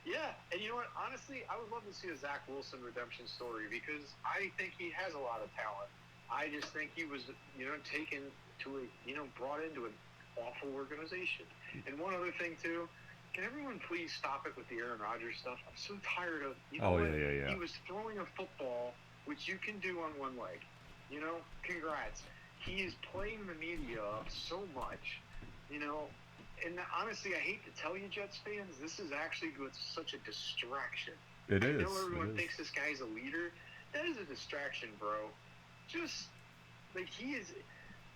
B: yeah. And you know what? Honestly, I would love to see a Zach Wilson redemption story because I think he has a lot of talent. I just think he was, you know, taken to brought into an awful organization. And one other thing, too, can everyone please stop it with the Aaron Rodgers stuff? I'm so tired of,
A: yeah.
B: He was throwing a football, which you can do on one leg. You know, congrats. He is playing the media up so much, you know. And honestly, I hate to tell you, Jets fans, this is actually such a distraction.
A: It is.
B: I know everyone thinks this guy's a leader. That is a distraction, bro. Just, like, he is,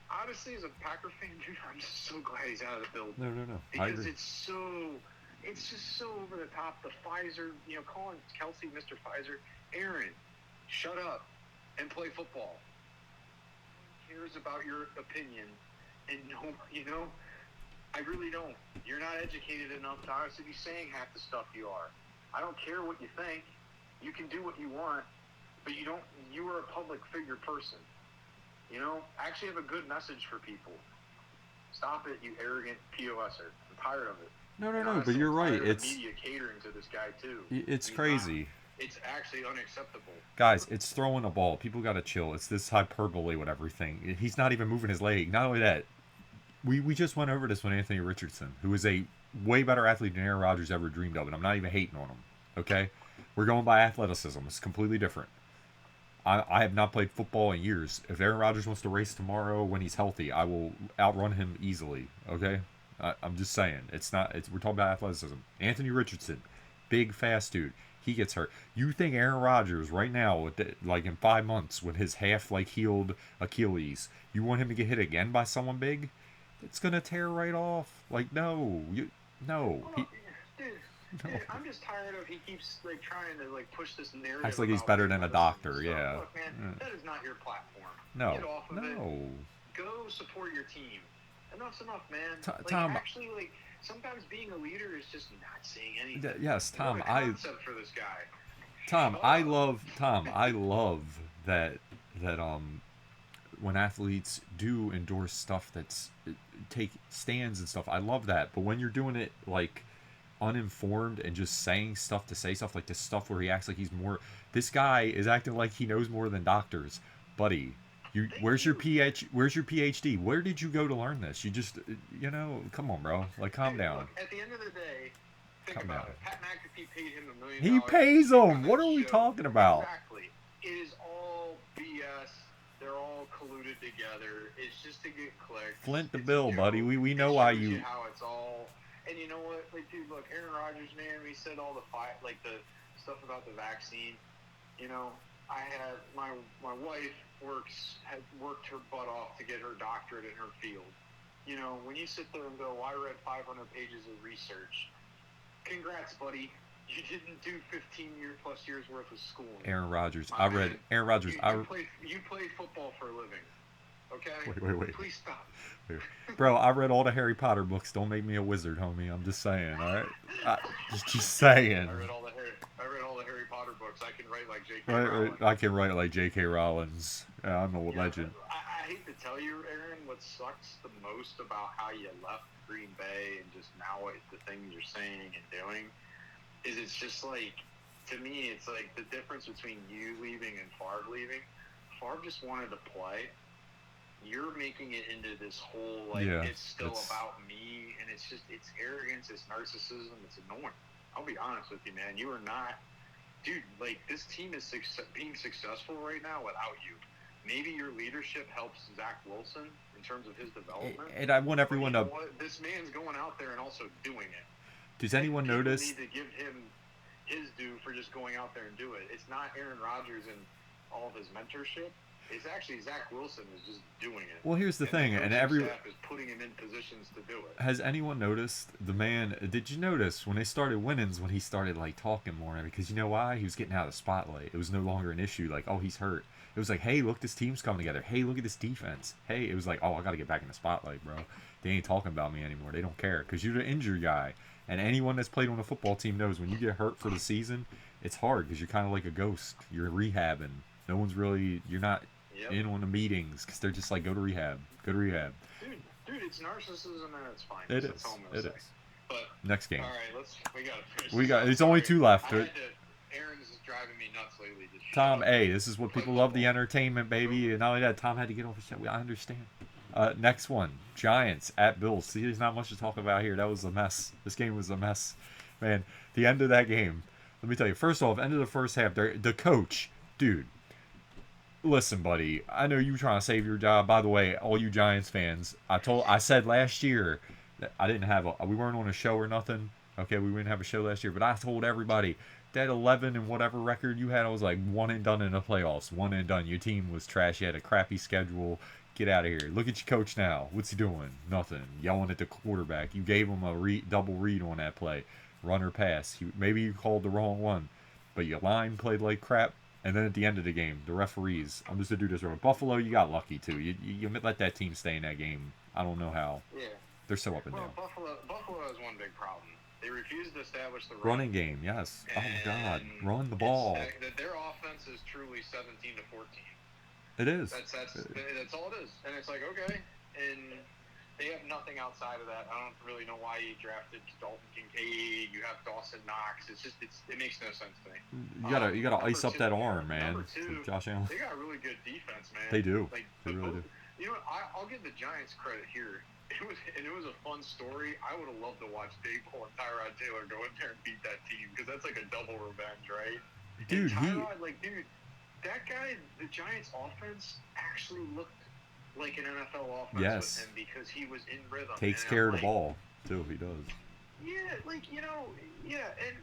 B: honestly, as a Packer fan, dude, I'm just so glad he's out of the building.
A: No.
B: Because it's just so over the top. The Pfizer, you know, calling Kelsey Mr. Pfizer, Aaron, shut up and play football. cares about your opinion. And no, I really don't. You're not educated enough to honestly be saying half the stuff you are. I don't care what you think. You can do what you want, but you don't. You are a public figure person. Actually have a good message for people. Stop it, you arrogant POSer. I'm tired of it.
A: No,
B: Honestly,
A: but you're
B: I'm
A: right.
B: tired of
A: It's
B: the media catering to this guy too.
A: it's
B: He's
A: crazy.
B: It's actually unacceptable.
A: Guys, it's throwing a ball. People got to chill. It's this hyperbole with everything. He's not even moving his leg. Not only that, we just went over this with Anthony Richardson, who is a way better athlete than Aaron Rodgers ever dreamed of, and I'm not even hating on him. Okay, we're going by athleticism. It's completely different. I have not played football in years. If Aaron Rodgers wants to race tomorrow when he's healthy, I will outrun him easily. Okay, I'm just saying. We're talking about athleticism. Anthony Richardson, big, fast dude. He gets hurt. You think Aaron Rodgers right now, like in 5 months, with his half healed Achilles, you want him to get hit again by someone big? It's gonna tear right off. Like no, no.
B: Dude, I'm just tired of he keeps trying to push this narrative.
A: Acts like he's better than a doctor. Yeah.
B: Look, man, that is not your platform.
A: No.
B: Get off of it.
A: No.
B: Go support your team. Enough's enough, man.
A: Tom.
B: Actually, sometimes being a leader is just not saying anything.
A: Yes, Tom.
B: What a concept for this guy.
A: Tom, I love that when athletes do endorse stuff that's take stands and stuff. I love that. But when you're doing it uninformed and just saying stuff to say stuff, like this stuff where he acts like he's more, this guy is acting like he knows more than doctors. Buddy, where's your PhD? Where did you go to learn this? You just come on, bro, calm down.
B: Look, at the end of the day, think about it. Pat McAfee paid him $1 million.
A: He pays him. What are we talking about?
B: Exactly. It is all BS. They're all colluded together. It's just to get clicks.
A: Flint the bill, buddy. We know why you.
B: How it's all. And you know what, dude, look, Aaron Rodgers, man, we said all the the stuff about the vaccine. I had my wife had worked her butt off to get her doctorate in her field. When you sit there and go, I read 500 pages of research. Congrats, buddy. You didn't do 15+ years worth of schooling.
A: Aaron Rodgers.
B: Aaron Rodgers. You play football for a living. Okay?
A: Wait.
B: Please stop.
A: Bro, I read all the Harry Potter books. Don't make me a wizard, homie. I'm just saying, all right? Just saying.
B: I read all the Harry Potter books. I can write like J.K. Rowling.
A: I can write like J.K. Rowling's. Yeah, I'm a legend.
B: I hate to tell you, Aaron, what sucks the most about how you left Green Bay and just now the things you're saying and doing is it's just to me, it's the difference between you leaving and Favre leaving. Favre just wanted to play. You're making it into this whole it's still about me, and it's arrogance, it's narcissism, it's annoying. I'll be honest with you, man. You are not, dude. This team is being successful right now without you. Maybe your leadership helps Zach Wilson in terms of his development.
A: And I want everyone to.
B: This man's going out there and also doing it.
A: Does anyone notice?
B: Need to give him his due for just going out there and do it. It's not Aaron Rodgers and all of his mentorship. It's actually Zach Wilson is just doing it.
A: Well, here's the thing, and every
B: staff is putting him in positions to do it.
A: Has anyone noticed the man? Did you notice when they started winning, when he started talking more? Because you know why? He was getting out of the spotlight. It was no longer an issue. Oh, he's hurt. It was hey, look, this team's coming together. Hey, look at this defense. Hey, it was oh, I got to get back in the spotlight, bro. They ain't talking about me anymore. They don't care because you're the injured guy. And anyone that's played on a football team knows when you get hurt for the season, it's hard because you're kind of like a ghost. You're rehabbing. No one's really. You're not. Yep. In on the meetings because they're just go to rehab. Dude,
B: it's narcissism and it's fine.
A: It is. But next game.
B: All right, we gotta finish.
A: It's only 2 left.
B: Aaron's is driving me nuts lately.
A: Tom, this is what people love, the entertainment, baby. And not only that, Tom had to get off the show. I understand. Next one, Giants at Bills. See, there's not much to talk about here. That was a mess. This game was a mess, man. The end of that game. Let me tell you. First off, end of the first half. The coach, dude. Listen, buddy, I know you were trying to save your job. By the way, all you Giants fans, I said last year that we weren't on a show or nothing. Okay, we didn't have a show last year, but I told everybody that 11 and whatever record you had, I was one and done in the playoffs. One and done. Your team was trash. You had a crappy schedule. Get out of here. Look at your coach now. What's he doing? Nothing. Yelling at the quarterback. You gave him a double read on that play. Run or pass. Maybe you called the wrong one, but your line played like crap. And then at the end of the game, the referees. I'm just gonna do this right. Buffalo, you got lucky too. You let that team stay in that game. I don't know how.
B: Yeah.
A: They're so up and
B: Well,
A: down.
B: Buffalo has one big problem. They refuse to establish the run.
A: Running game, yes. Oh my God,
B: And
A: run the ball.
B: that their offense is truly 17 to 14.
A: It is.
B: That's all it is. And it's like, okay, and they have nothing outside of that. I don't really know why you drafted Dalton Kincaid. You have Dawson Knox. It makes no sense to me.
A: You gotta ice up that arm, man.
B: Number two,
A: Josh Allen.
B: they got really good defense, man.
A: They do.
B: Like
A: they really do.
B: You know what? I'll give the Giants credit here. It was a fun story. I would have loved to watch Dable and Tyrod Taylor go in there and beat that team because that's like a double revenge, right?
A: Dude,
B: and Tyrod, that guy, the Giants' offense actually looked like an NFL offense with him because he was in rhythm.
A: Takes care of the ball, too. He does.
B: Yeah, and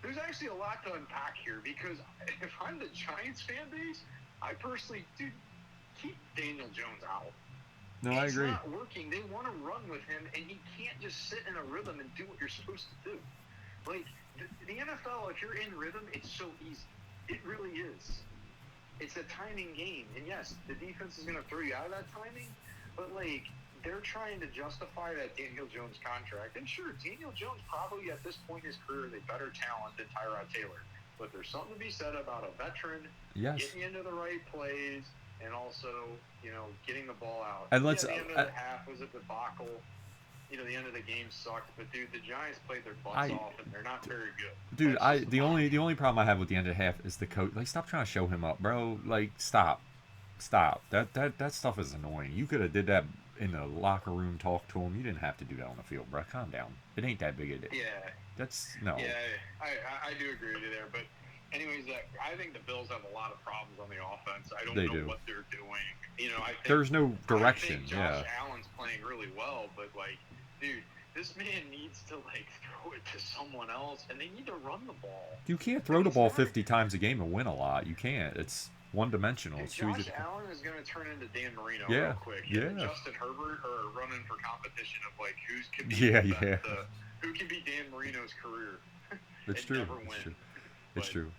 B: there's actually a lot to unpack here because if I'm the Giants fan base, I personally, keep Daniel Jones out.
A: No, I agree.
B: It's not working. They want to run with him, and he can't just sit in a rhythm and do what you're supposed to do. Like, the NFL, if you're in rhythm, it's so easy. It really is. It's a timing game. And yes, the defense is going to throw you out of that timing, but, they're trying to justify that Daniel Jones contract. And sure, Daniel Jones probably at this point in his career is a better talent than Tyrod Taylor. But there's something to be said about a veteran getting into the right plays and also, getting the ball out.
A: And let's.
B: The end of the half was a debacle. The end of the game sucked. But dude, the Giants played their butts off, and they're not very good.
A: Dude, the only problem I have with the end of the half is the coach. Stop trying to show him up, bro. Stop. That stuff is annoying. You could have did that in the locker room, talk to him. You didn't have to do that on the field, bro. Calm down. It ain't that big a deal.
B: Yeah.
A: That's no.
B: Yeah, I do agree with you there, but. Anyways, I think the Bills have a lot of problems on the offense. I don't know what they're doing. I think,
A: there's no direction.
B: I think Josh Allen's playing really well, but dude, this man needs to throw it to someone else, and they need to run the ball.
A: You can't throw the ball 50 times a game and win a lot. You can't. It's one-dimensional.
B: Josh Allen is going to turn into Dan Marino real quick. And Justin Herbert are running for competition of who's can be who can be Dan Marino's career.
A: It's true.
B: Never win.
A: It's true.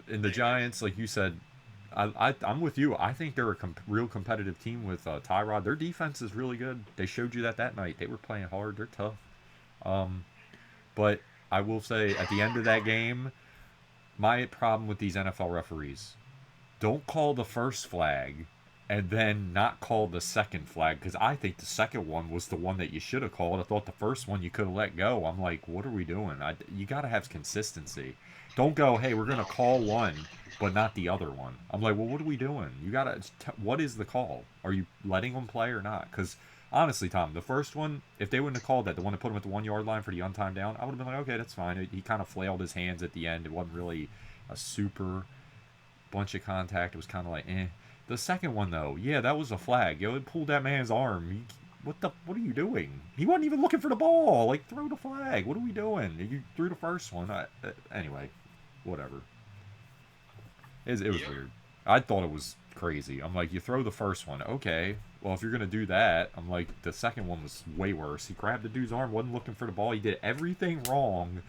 A: In the Giants, like you said, I'm with you. I think they're a real competitive team with Tyrod. Their defense is really good. They showed you that night. They were playing hard. They're tough. But I will say, at the end of that game, my problem with these NFL referees, don't call the first flag and then not call the second flag, because I think the second one was the one that you should have called. I thought the first one you could have let go. I'm like, what are we doing? You got to have consistency. Don't go, hey, we're going to call one, but not the other one. I'm like, well, what are we doing? You got to, what is the call? Are you letting them play or not? Because, honestly, Tom, the first one, if they wouldn't have called that, the one that put him at the 1 yard line for the untimed down, I would have been like, okay, that's fine. He kind of flailed his hands at the end. It wasn't really a super bunch of contact. It was kind of like, eh. The second one, though, yeah, that was a flag. It pulled that man's arm. What are you doing? He wasn't even looking for the ball. Throw the flag. What are we doing? You threw the first one. Anyway. Whatever. It was weird. I thought it was crazy. I'm like, you throw the first one. Okay. Well, if you're going to do that, I'm like, the second one was way worse. He grabbed the dude's arm, wasn't looking for the ball. He did everything wrong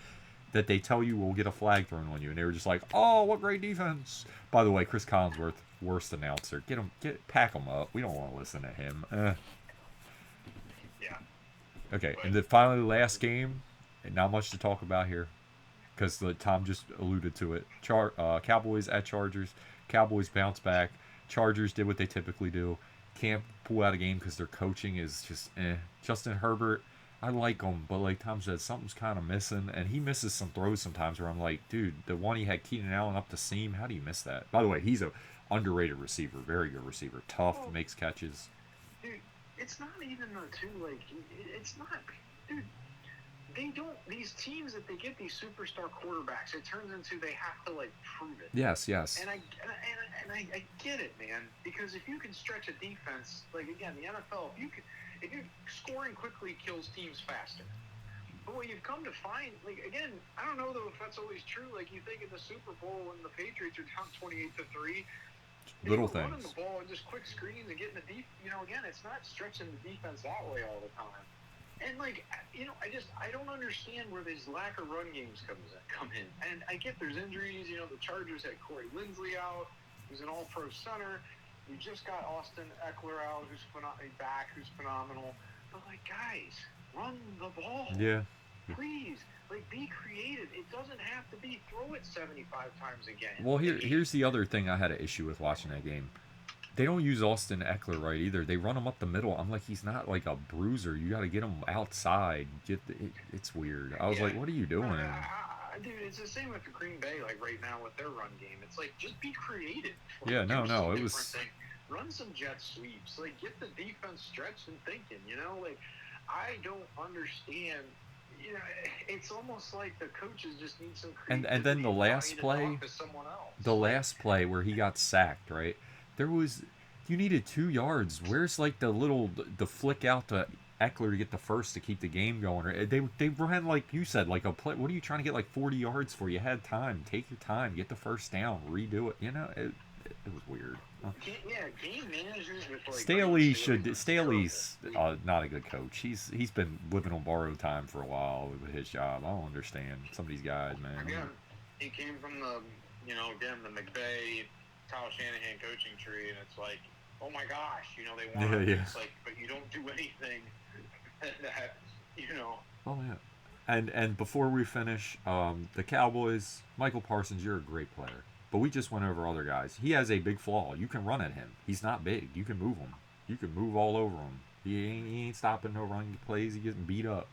A: that they tell you will get a flag thrown on you. And they were just like, oh, what great defense. By the way, Chris Collinsworth, worst announcer. Pack him up. We don't want to listen to him.
B: Yeah.
A: Okay. And then finally, the last game. Not much to talk about here, because Tom just alluded to it. Cowboys at Chargers. Cowboys bounce back. Chargers did what they typically do. Can't pull out a game because their coaching is just eh. Justin Herbert, I like him, but like Tom said, something's kind of missing. And he misses some throws sometimes where I'm like, dude, the one he had Keenan Allen up the seam, how do you miss that? By the way, he's a underrated receiver. Very good receiver. Tough, makes catches.
B: Dude, it's not even it's not, dude. They don't. These teams that they get these superstar quarterbacks, it turns into they have to prove it.
A: Yes.
B: And I get it, man. Because if you can stretch a defense, again, the NFL, if you're scoring quickly kills teams faster. But what you've come to find, again, I don't know though if that's always true. You think in the Super Bowl when the Patriots are down 28-3.
A: Little things.
B: Running the ball and just quick screens and getting the again, it's not stretching the defense that way all the time. And like, I don't understand where this lack of run games come in. And I get there's injuries. The Chargers had Corey Linsley out, who's an All-Pro center. We just got Austin Eckler out, who's phenomenal. But like, guys, run the ball.
A: Yeah.
B: Please, like, be creative. It doesn't have to be throw it 75 times again.
A: Well, here's the other thing I had an issue with watching that game. They don't use Austin Eckler right either. They run him up the middle. I'm like, he's not like a bruiser. You got to get him outside. It's weird. I was like, what are you doing?
B: Dude, it's the same with the Green Bay. Like right now with their run game, it's like just be creative.
A: Yeah, no, it was.
B: Thing. Run some jet sweeps. Like get the defense stretched and thinking. Like I don't understand. It's almost like the coaches just need some creativity.
A: And then the last play, where he got sacked, right? You needed 2 yards. Where's like the flick out to Eckler to get the first to keep the game going? They ran like you said, like a play. What are you trying to get like 40 yards for? You had time. Take your time. Get the first down. Redo it. It was weird.
B: Yeah, game managers with like
A: Staley's not a good coach. He's been living on borrowed time for a while with his job. I don't understand some of these guys, man.
B: Again, he came from the the McVay, Kyle Shanahan coaching tree, and it's like, oh my gosh, they want
A: yeah.
B: It's like, but you don't do anything that
A: Oh yeah. And before we finish, the Cowboys, Michael Parsons, you're a great player. But we just went over other guys. He has a big flaw. You can run at him. He's not big. You can move him. You can move all over him. He ain't stopping no run plays. He getting beat up.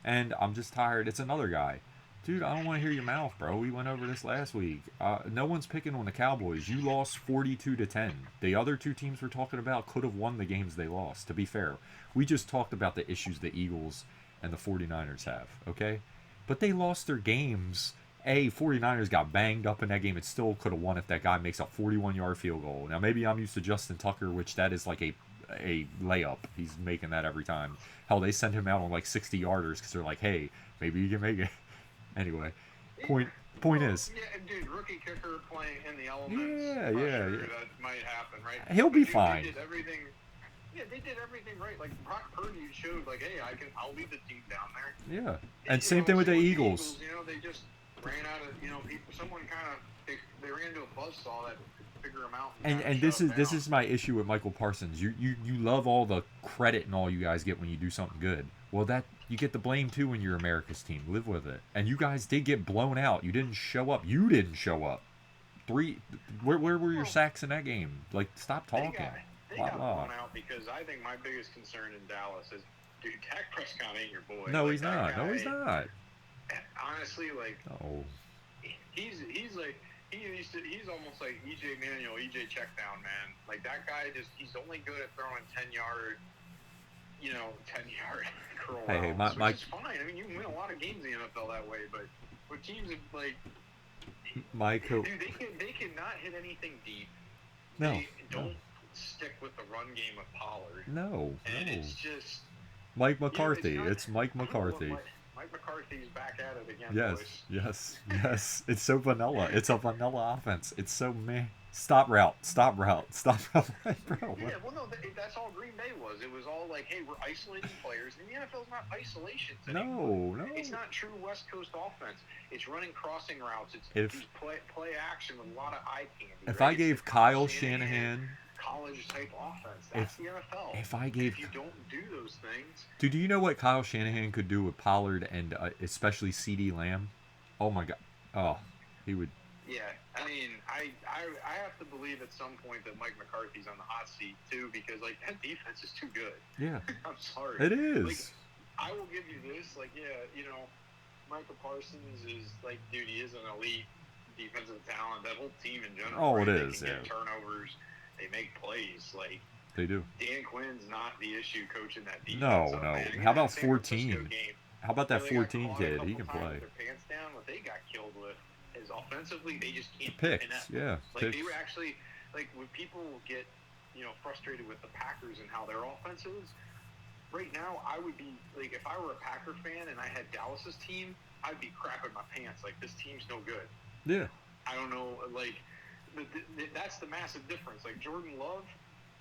A: And I'm just tired. It's another guy. Dude, I don't want to hear your mouth, bro. We went over this last week. No one's picking on the Cowboys. You lost 42-10. The other two teams we're talking about could have won the games they lost, to be fair. We just talked about the issues the Eagles and the 49ers have, okay? But they lost their games. 49ers got banged up in that game. It still could have won if that guy makes a 41-yard field goal. Now, maybe I'm used to Justin Tucker, which that is like a layup. He's making that every time. Hell, they send him out on like 60-yarders because they're like, hey, maybe you can make it. Anyway, point is.
B: Yeah, dude, rookie kicker playing in the elements.
A: Yeah.
B: That might happen, right?
A: He'll be fine.
B: They did everything. Yeah, they did everything right. Like Brock Purdy showed, like, hey, I'll leave the team down there.
A: Yeah, and same thing with the Eagles.
B: They just ran out of people. Someone kind of they ran into a buzzsaw that figure them out.
A: And this is my issue with Michael Parsons. You love all the credit and all you guys get when you do something good. Well, that you get the blame too when you're America's team. Live with it. And you guys did get blown out. You didn't show up. Where were your sacks in that game? Like, stop talking.
B: They got blown out because I think my biggest concern in Dallas is, dude, Dak Prescott ain't your boy.
A: No, he's not.
B: Honestly, like,
A: no.
B: He's he's almost like EJ Manuel, EJ checkdown, man. Like that guy he's only good at throwing 10-yard curl routes, which is fine. I mean, you can win a lot of games in the NFL that way, but with teams like dude, they cannot hit anything deep.
A: No,
B: they don't stick with the run game with Pollard.
A: No,
B: it's just
A: Mike McCarthy. It's Mike McCarthy.
B: Mike McCarthy's back at it again.
A: Yes. It's so vanilla. It's a vanilla offense. It's so meh. Stop route. Bro.
B: Yeah, well, no, that's all Green Bay was. It was all like, hey, we're isolating players. And the NFL's not isolation.
A: No.
B: It's not true West Coast offense. It's running crossing routes. It's play action with a lot of eye candy.
A: If I gave Kyle Shanahan
B: college type offense, that's the NFL.
A: If
B: you don't do those things.
A: Do you know what Kyle Shanahan could do with Pollard and especially CeeDee Lamb? Oh my God. Oh, he would.
B: Yeah, I mean, I have to believe at some point that Mike McCarthy's on the hot seat too, because like that defense is too good.
A: Yeah.
B: I'm sorry.
A: It is.
B: Like, I will give you this. Like, yeah, Michael Parsons is like, dude, he is an elite defensive talent. That whole team in general.
A: Oh,
B: right?
A: it is.
B: They can get turnovers. They make plays. Like
A: they do.
B: Dan Quinn's not the issue coaching that defense.
A: No.
B: Man.
A: How about 14? How about that 14 kid? He can play.
B: Their pants down. What they got killed with is offensively they just can't
A: picks. Yeah.
B: Like they were actually like when people get frustrated with the Packers and how their offense is. Right now, I would be like if I were a Packer fan and I had Dallas's team, I'd be crapping my pants. Like this team's no good.
A: Yeah.
B: I don't know. Like. That's the massive difference. Like Jordan Love,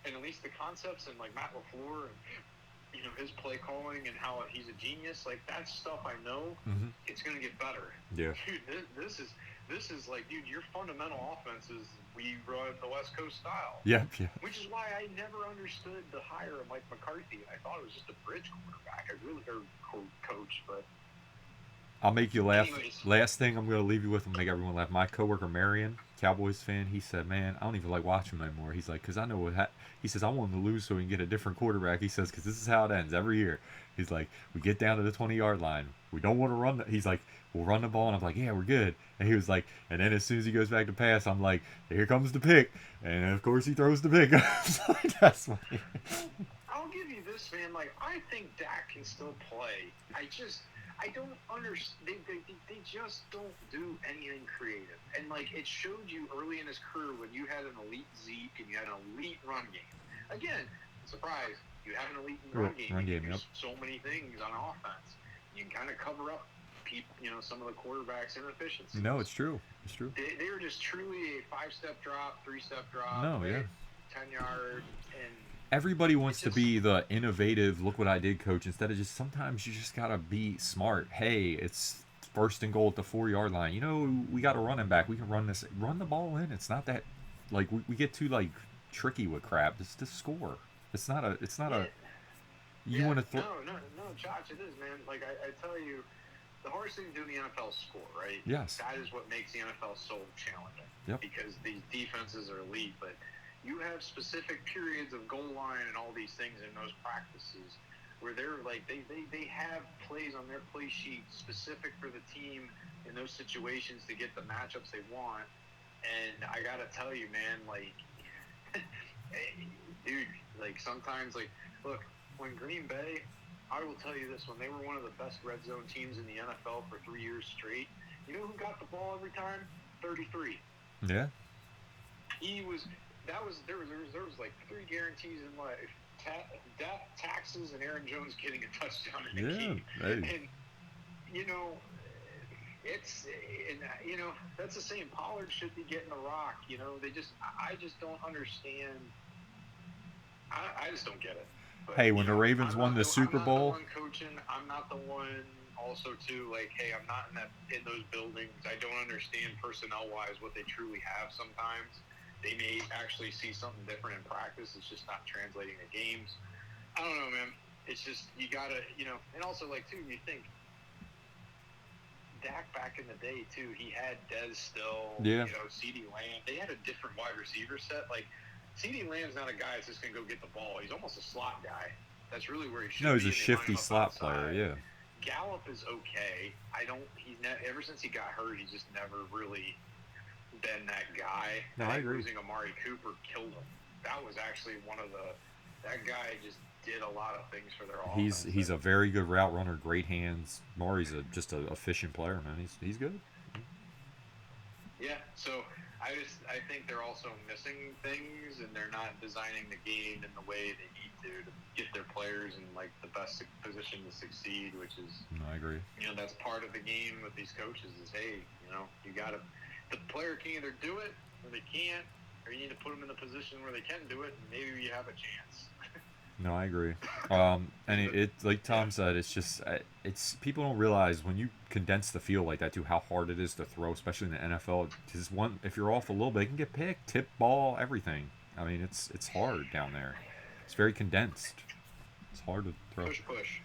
B: and at least the concepts, and like Matt LaFleur, and his play calling and how he's a genius. Like, that's stuff I know.
A: Mm-hmm.
B: It's gonna get better.
A: Yeah.
B: Dude, this is like, dude, your fundamental offense is we run the West Coast style.
A: Yeah. Yeah.
B: Which is why I never understood the hire of Mike McCarthy. I thought it was just a bridge quarterback. Or coach, but.
A: I'll make you laugh.
B: Anyways.
A: Last thing I'm going to leave you with and make everyone laugh. My coworker Marion, Cowboys fan, he said, "Man, I don't even like watching them anymore." He's like, "Cause I know what." He says, "I want them to lose so we can get a different quarterback." He says, "Cause this is how it ends every year." He's like, "We get down to the 20-yard line. We don't want to run." He's like, "We'll run the ball," and I'm like, "Yeah, we're good." And he was like, and then as soon as he goes back to pass, I'm like, "Here comes the pick," and of course he throws the pick. That's funny.
B: I'll give you this, man. Like, I think Dak can still play. I don't understand. They just don't do anything creative. And, like, it showed you early in his career when you had an elite Zeke and you had an elite run game. Again, surprise, you have an elite run game.
A: Run game,
B: you do
A: yep.
B: so many things on offense. You can kind of cover up some of the quarterback's inefficiencies.
A: No, it's true. It's true.
B: They were just truly a 5-step drop, 3-step drop.
A: No, yeah.
B: 10-yard, and
A: everybody wants to be the innovative, look what I did coach, instead of just sometimes you just got to be smart. Hey, it's 1st and goal at the 4-yard line. We got a running back. We can run the ball in. It's not that, like, we get too, like, tricky with crap. It's to score. It's not a, you want to throw.
B: No, Josh, it is, man. Like, I tell you, the hardest thing to do in the NFL is score, right?
A: Yes.
B: That is what makes the NFL so challenging.
A: Yep.
B: Because these defenses are elite, but you have specific periods of goal line and all these things in those practices where they're like they have plays on their play sheet specific for the team in those situations to get the matchups they want. And I gotta tell you, man, like, dude, like, sometimes, like, look, when Green Bay, I will tell you this, when they were one of the best red zone teams in the NFL for 3 years straight, you know who got the ball every time? 33.
A: Yeah.
B: There was like 3 guarantees in life: death, taxes, and Aaron Jones getting a touchdown in a game.
A: Hey.
B: And that's the same. Pollard should be getting the rock. I just don't understand. I just don't get it. But,
A: hey, when the Ravens won the Super Bowl,
B: I'm not the one coaching. I'm not the one. Also, too, like, hey, I'm not in those buildings. I don't understand personnel-wise what they truly have sometimes. They may actually see something different in practice. It's just not translating to games. I don't know, man. It's just, you gotta, and also, like, too, you think Dak back in the day, too, he had Dez still, CeeDee Lamb. They had a different wide receiver set. Like, CeeDee Lamb's not a guy that's just gonna go get the ball. He's almost a slot guy. That's really where he should be.
A: No, he's a shifty slot player, yeah.
B: Gallup is okay. Ever since he got hurt, he's just never really been that guy.
A: No, I agree.
B: Losing Amari Cooper killed him. That was actually that guy just did a lot of things for their offense.
A: He's a very good route runner, great hands. Mari's just an efficient player, man. He's good.
B: Yeah, so I think they're also missing things, and they're not designing the game in the way they need to get their players in, like, the best position to succeed, which is,
A: no, I agree.
B: That's part of the game with these coaches is, hey, you got to, the player can either do it or they can't, or you need to put them in the position where they can do it, and maybe you have a chance.
A: No, I agree. And it like Tom said, it's just people don't realize when you condense the field like that too how hard it is to throw, especially in the NFL. Because if you're off a little bit, it can get picked, tip ball, everything. I mean, it's hard down there. It's very condensed. It's hard to throw.
B: Push.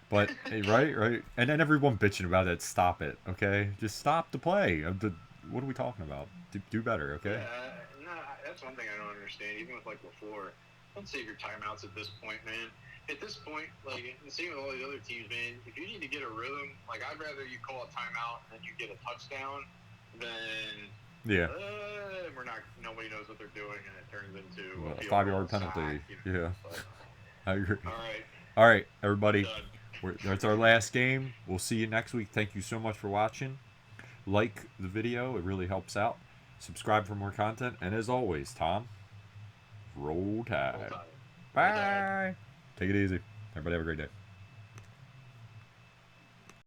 A: But hey, right, and then everyone bitching about it. Stop it, okay? Just stop the play. What are we talking about? Do better, okay?
B: Yeah, no, that's one thing I don't understand. Even with, like, LaFleur. Don't save your timeouts at this point, man. At this point, like, and same with all these other teams, man, if you need to get a rhythm, like, I'd rather you call a timeout and then you get a touchdown than nobody knows what they're doing and it turns into a
A: 5-yard penalty. Yeah.
B: But,
A: I agree.
B: All
A: right, everybody. That's our last game. We'll see you next week. Thank you so much for watching. Like the video. It really helps out. Subscribe for more content. And as always, Tom, Roll Tide. Bye. Take it easy. Everybody have a great day.